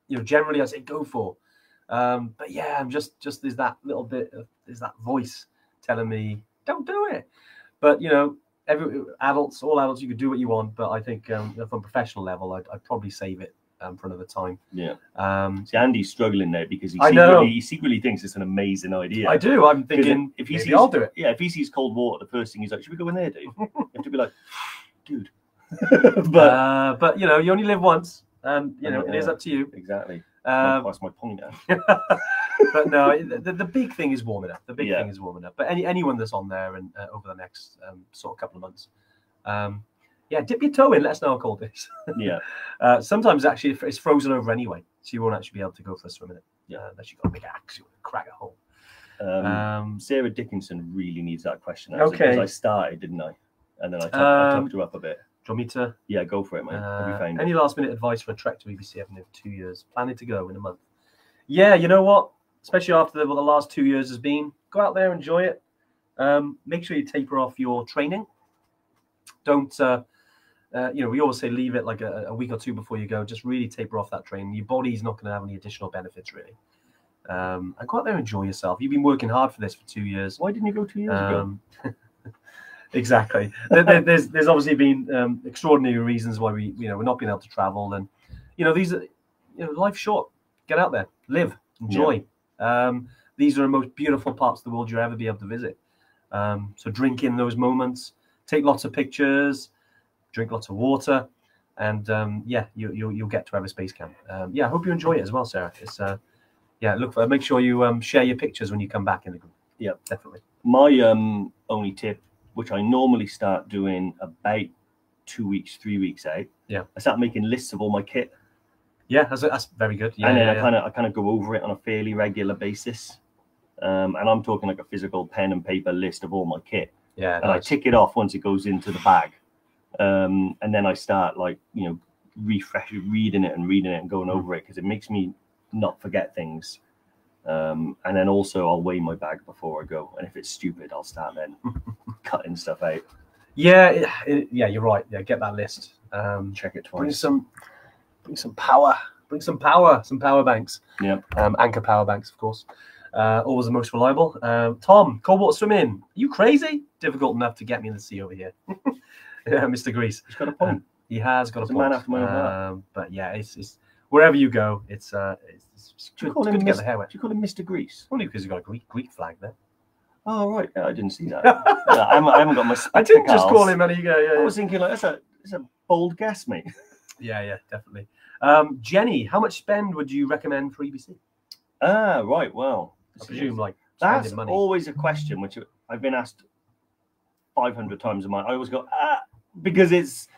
you know, generally I say go for. But yeah, I'm just there's that little bit of there's that voice telling me don't do it. But you know, all adults, you could do what you want. But I think from a professional level, I'd probably save it for another time. Yeah. See, Andy's struggling there because he secretly thinks it's an amazing idea. I do. I'm thinking if he sees, I'll do it. Yeah, if he sees cold water, the first thing he's like, should we go in there, Dave? You have to be like, dude. but you know, you only live once, and you know, it is up to you. Exactly. That's my point now. But no, the big thing is warming up. The big thing is warming up. But anyone that's on there and over the next sort of couple of months, yeah, dip your toe in. Let us know how cold it is. Yeah. Sometimes actually it's frozen over anyway, so you won't actually be able to go for a swim in it. Yeah. Unless you've got a big axe, you want to crack a hole. Sarah Dickinson really needs that question. Okay. Because I started, didn't I? And then I tucked her up a bit. Do you want me to? Yeah, go for it, mate. Have you found any last minute advice for a trek to EBC? I've been 2 years, planning to go in a month. Yeah, you know what? Especially after what the last 2 years has been, go out there, enjoy it. Make sure you taper off your training. Don't, you know, we always say leave it like a week or two before you go. Just really taper off that training. Your body's not going to have any additional benefits, really. And go out there and enjoy yourself. You've been working hard for this for 2 years. Why didn't you go 2 years ago? Exactly. There's obviously been extraordinary reasons why we're not being able to travel, and you know, these are, you know, life's short. Get out there, live, enjoy. Yeah. These are the most beautiful parts of the world you'll ever be able to visit. So drink in those moments, take lots of pictures, drink lots of water, and yeah, you'll get to Everest Base Camp. Yeah, I hope you enjoy it as well, Sarah. It's yeah, make sure you share your pictures when you come back in the group. Yeah, definitely. My only tip, which I normally start doing about 2 weeks, 3 weeks out. Yeah. I start making lists of all my kit. Yeah, that's very good. Yeah, and then I kind of go over it on a fairly regular basis. And I'm talking like a physical pen and paper list of all my kit. Yeah. And I tick it off once it goes into the bag. And then I start like, you know, reading it and going over it because it makes me not forget things. And then also I'll weigh my bag before I go, and if it's stupid, I'll start then cutting stuff out. Yeah, yeah, you're right. Yeah, get that list. Check it twice. Bring some power. Some power banks. Yeah. Anchor power banks, of course. Always the most reliable. Tom, cold water swimming. Are you crazy? Difficult enough to get me in the sea over here. Yeah, Mr. Grease. He's got a point. He has got a point. Man after my own heart. But yeah, it's wherever you go, it's good to get the hair wet. Do you call him Mr. Grease? Only because you've got a Greek flag there. Oh right, yeah, I didn't see that. I haven't got my spectacles. I didn't just call him any. Yeah. I was thinking like it's a bold guess, mate. Yeah, definitely. Jenny, how much spend would you recommend for EBC? Right. Well, I presume like that's money. Always a question which I've been asked 500 times a month. I always go because it's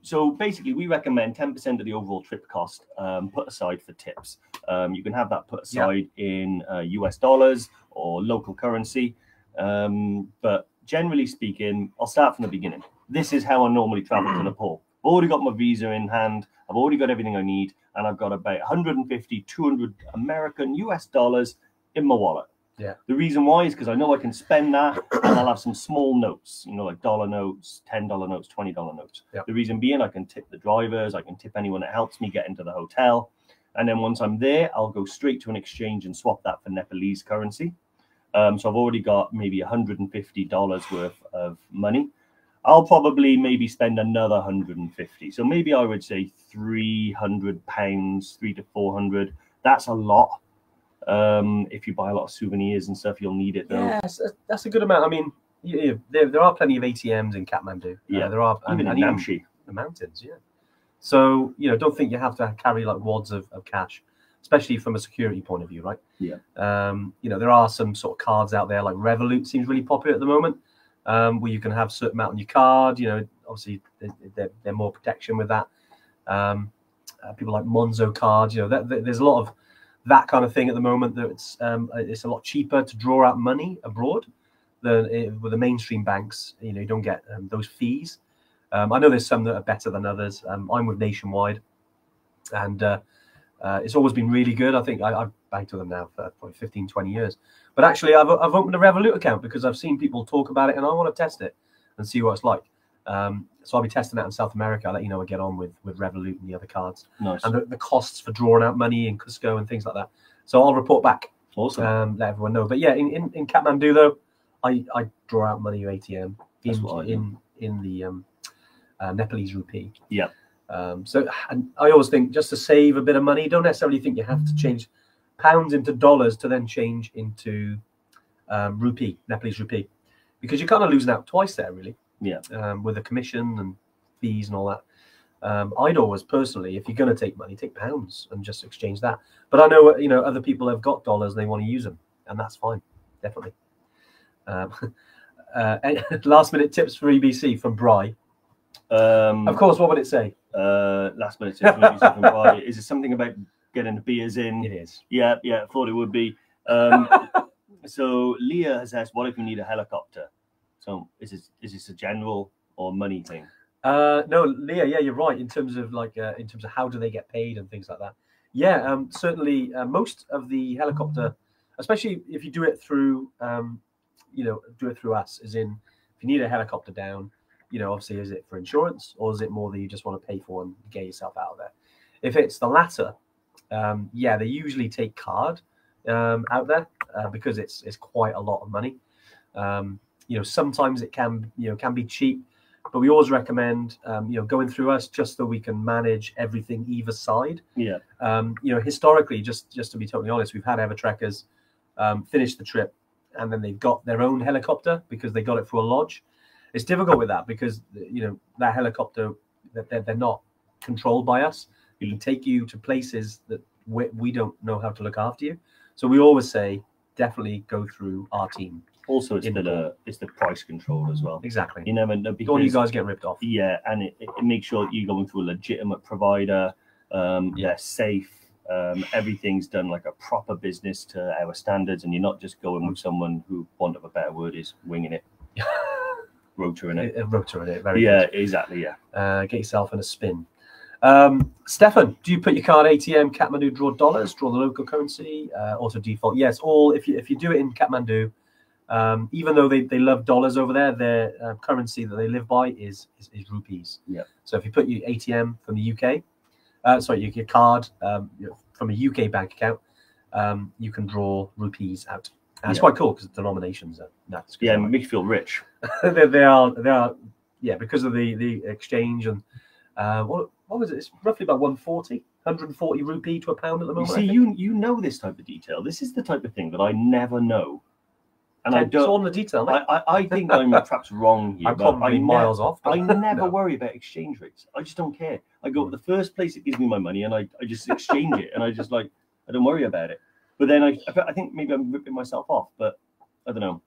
so basically we recommend 10% of the overall trip cost put aside for tips. You can have that put aside in US dollars or local currency, but generally speaking, I'll start from the beginning. This is how I normally travel to Nepal. I've already got my visa in hand. I've already got everything I need, and I've got about 150, 200 American US dollars in my wallet. Yeah. The reason why is because I know I can spend that, and I'll have some small notes, you know, like dollar notes, $10 notes, $20 notes. Yeah. The reason being, I can tip the drivers, I can tip anyone that helps me get into the hotel, and then once I'm there, I'll go straight to an exchange and swap that for Nepalese currency. So I've already got maybe $150 worth of money. I'll probably maybe spend another 150. So maybe I would say £300, 300 to 400. That's a lot. If you buy a lot of souvenirs and stuff, you'll need it though. Yes, that's a good amount. I mean, there are plenty of ATMs in Kathmandu. Yeah, there are. Even in Namche. The mountains, yeah. So, you know, don't think you have to carry like wads of cash, especially from a security point of view, right? Yeah. You know, there are some sort of cards out there, like Revolut seems really popular at the moment, where you can have a certain amount on your card. You know, obviously they're more protection with that. People like Monzo cards, you know, there's a lot of that kind of thing at the moment. That it's a lot cheaper to draw out money abroad than with the mainstream banks. You know, you don't get those fees. I know there's some that are better than others. I'm with Nationwide, and It's always been really good. I think I've banked with them now for probably 15, 20 years. But actually, I've opened a Revolut account because I've seen people talk about it and I want to test it and see what it's like. So I'll be testing that in South America. I'll let you know I get on with Revolut and the other cards. Nice. And the costs for drawing out money in Cusco and things like that. So I'll report back. Awesome. Let everyone know. But yeah, in Kathmandu though, I draw out money with ATM in the Nepalese rupee. Yeah. So and I always think just to save a bit of money, don't necessarily think you have to change pounds into dollars to then change into rupee, Nepalese rupee, because you're kind of losing out twice there, really. Yeah. With the commission and fees and all that. I'd always personally, if you're going to take money, take pounds and just exchange that. But I know, other people have got dollars and they want to use them, and that's fine, definitely. Last minute tips for EBC from Bry. Of course, what would it say? Last minute tips from Bry. Is it something about getting the beers in? It is. Yeah, I thought it would be. So Leah has asked, what if you need a helicopter? So is this a general or money thing? No, Leah, yeah, you're right. In terms of how do they get paid and things like that. Yeah, certainly most of the helicopter, especially if you do it through, do it through us, as in if you need a helicopter down, obviously, is it for insurance or is it more that you just want to pay for and get yourself out of there? If it's the latter, yeah, they usually take card out there because it's quite a lot of money. Sometimes it can be cheap, but we always recommend going through us just so we can manage everything either side. Yeah. Historically, just to be totally honest, we've had Evertrekkers finish the trip and then they've got their own helicopter because they got it through a lodge. It's difficult with that because that helicopter, that they're not controlled by us. We can take you to places that we don't know how to look after you. So we always say definitely go through our team. Also, it's the price control as well. Exactly. You never know, because don't want you guys get ripped off. Yeah, and it makes sure that you're going through a legitimate provider. They're safe. Everything's done like a proper business to our standards, and you're not just going with someone who, want of a better word, is winging it. Rotor in it. Rotor in it. Very good. Exactly. Yeah. Get yourself in a spin. Stefan, do you put your card ATM Kathmandu, draw dollars, draw the local currency, auto default? Yes, all. If you do it in Kathmandu, even though they love dollars over there, their currency that they live by is rupees. Yeah. So if you put your ATM from the UK, your card from a UK bank account, you can draw rupees out. And it's quite cool because the denominations are nuts. Yeah, it makes you feel rich. they are, yeah, because of the exchange and what was it? It's roughly about 140 rupee to a pound at the moment. You see, you know this type of detail. This is the type of thing that I never know. And I don't. It's all in the detail. I think I'm perhaps wrong here. I'm probably miles off. I never worry about exchange rates. I just don't care. I go to the first place that gives me my money, and I just exchange it, and I don't worry about it. But then I think maybe I'm ripping myself off, but I don't know.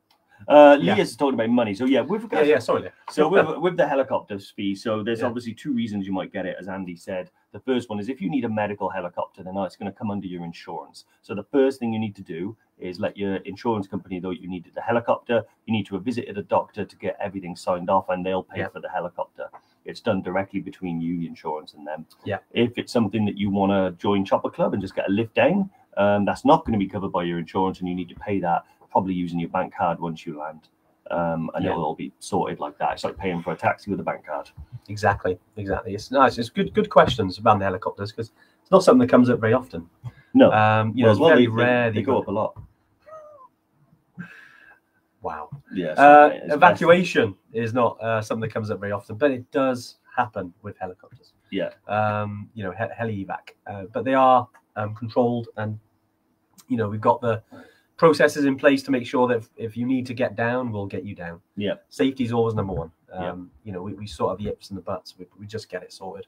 Leah's talking about money, so yeah, with regards, sorry. So with the helicopter fee, so there's obviously two reasons you might get it, as Andy said. The first one is if you need a medical helicopter, then it's going to come under your insurance. So the first thing you need to do is let your insurance company know you needed the helicopter. You need to have visited a doctor to get everything signed off, and they'll pay for the helicopter. It's done directly between you, the insurance, and them. Yeah. If it's something that you want to join Chopper Club and just get a lift down, that's not going to be covered by your insurance, and you need to pay that probably using your bank card once you land. And it'll all be sorted like that. It's like paying for a taxi with a bank card. Exactly. It's nice. It's good questions about the helicopters because it's not something that comes up very often. No. It's very rare. They go up a lot. Wow. Yeah. Evacuation is not something that comes up very often, but it does happen with helicopters. Yeah. Heli evac, but they are controlled, and we've got the processes in place to make sure that if you need to get down, we'll get you down. Yeah. Safety is always number one. We sort of the yips and the butts. We just get it sorted.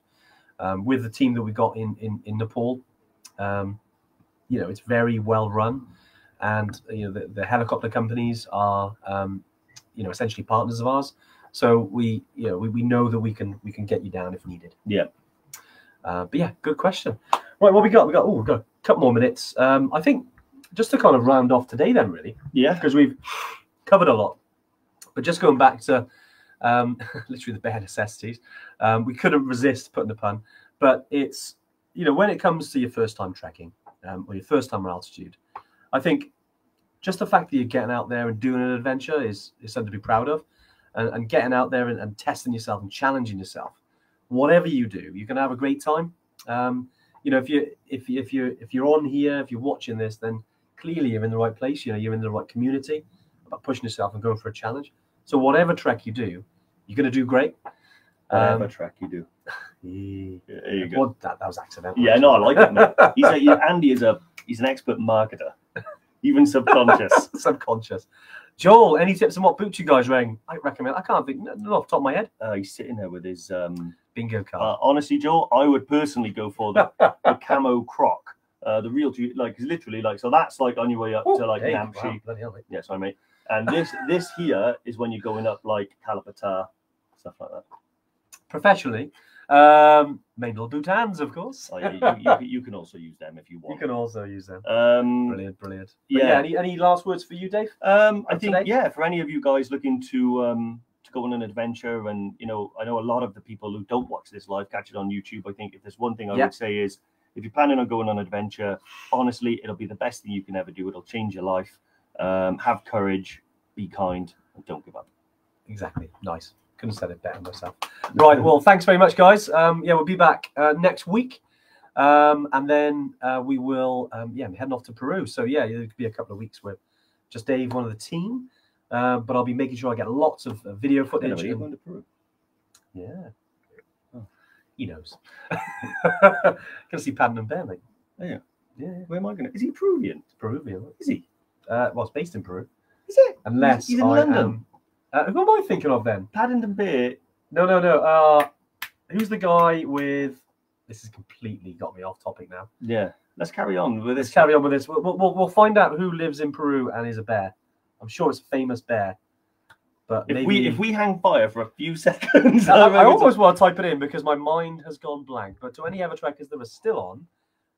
With the team that we got in Nepal, it's very well run, and the helicopter companies are essentially partners of ours. So we know that we can get you down if needed. Yeah. But yeah, good question. Right, what we got? We've got a couple more minutes. I think just to kind of round off today then, really. Yeah. Because we've covered a lot. But just going back to literally the bare necessities, we couldn't resist putting the pun. But it's you know, when it comes to your first time trekking or your first time on altitude, I think just the fact that you're getting out there and doing an adventure is something to be proud of, and getting out there and testing yourself and challenging yourself. Whatever you do, you're going to have a great time. You know, if you're on here, if you're watching this, then clearly you're in the right place. You know, you're in the right community about pushing yourself and going for a challenge. So whatever trek you do, you're going to do great. Whatever trek you do. There you go. Well, that was accidental. Yeah, no, I like it, man. Andy is an expert marketer, even subconscious. Subconscious. Joel, any tips on what boots you guys wearing? I recommend. I can't think, not off the top of my head. He's sitting there with his bingo card. Honestly, Joel, I would personally go for the camo croc. The real, like, literally, like, so that's like on your way up to like Namche. Wow, yeah, sorry, mate. And this here is when you're going up like Kalapatar, stuff like that. Professionally, Manual boot hands, of course. Oh, yeah, you can also use them if you want. You can also use them. Brilliant. But yeah. Any last words for you, Dave? I think for any of you guys looking to go on an adventure, and I know a lot of the people who don't watch this live catch it on YouTube. I think if there's one thing I would say is, if you're planning on going on an adventure, honestly, it'll be the best thing you can ever do. It'll change your life. Have courage, be kind, and don't give up. Exactly. Nice. Couldn't have said it better myself. Right. Well, thanks very much, guys. We'll be back next week. And then we will, be heading off to Peru. So, there could be a couple of weeks with just Dave, one of the team. But I'll be making sure I get lots of video footage. Are you going to Peru? Yeah. Oh. He knows. Gonna see Paddington Bear, mate. Oh, yeah. Yeah. Where am I going to? Is he Peruvian? Peruvian. Is he? It's based in Peru. Is it? Unless he's in London. Who am I thinking of then? Paddington Bear. No. Who's the guy with? This has completely got me off topic now. Yeah. Let's carry on with this. We'll find out who lives in Peru and is a bear. I'm sure it's a famous bear. But if we hang fire for a few seconds, I almost want to type it in because my mind has gone blank. But to any other trekkers that are still on,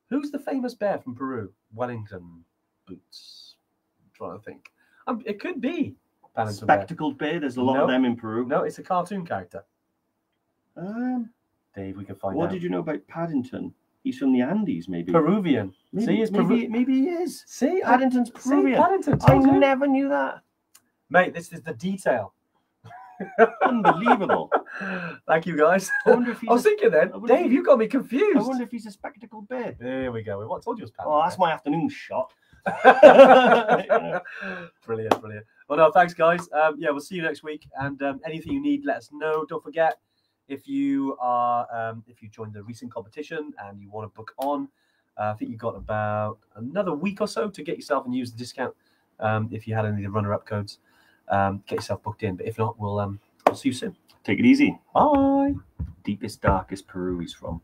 who's the famous bear from Peru? Wellington boots. I'm trying to think. It could be Paddington Spectacled bear. There's a lot of them in Peru. No, it's a cartoon character. Dave, we can find out. What did you know about Paddington? He's from the Andes, maybe. Peruvian. Maybe, maybe he is. See, Paddington's Peruvian. Paddington, I never knew that. Mate, this is the detail. Unbelievable. Thank you, guys. I wonder if he's I was thinking then, Dave, you got me confused. I wonder if he's a spectacled bear. There we go. What told you it was Paddington? Oh, that's my afternoon shot. Brilliant. Well, no, thanks, guys. We'll see you next week. And anything you need, let us know. Don't forget, if you joined the recent competition and you want to book on, I think you've got about another week or so to get yourself and use the discount. If you had any of the runner-up codes, get yourself booked in. But if not, we'll see you soon. Take it easy. Bye. Deepest, darkest Peru he's from.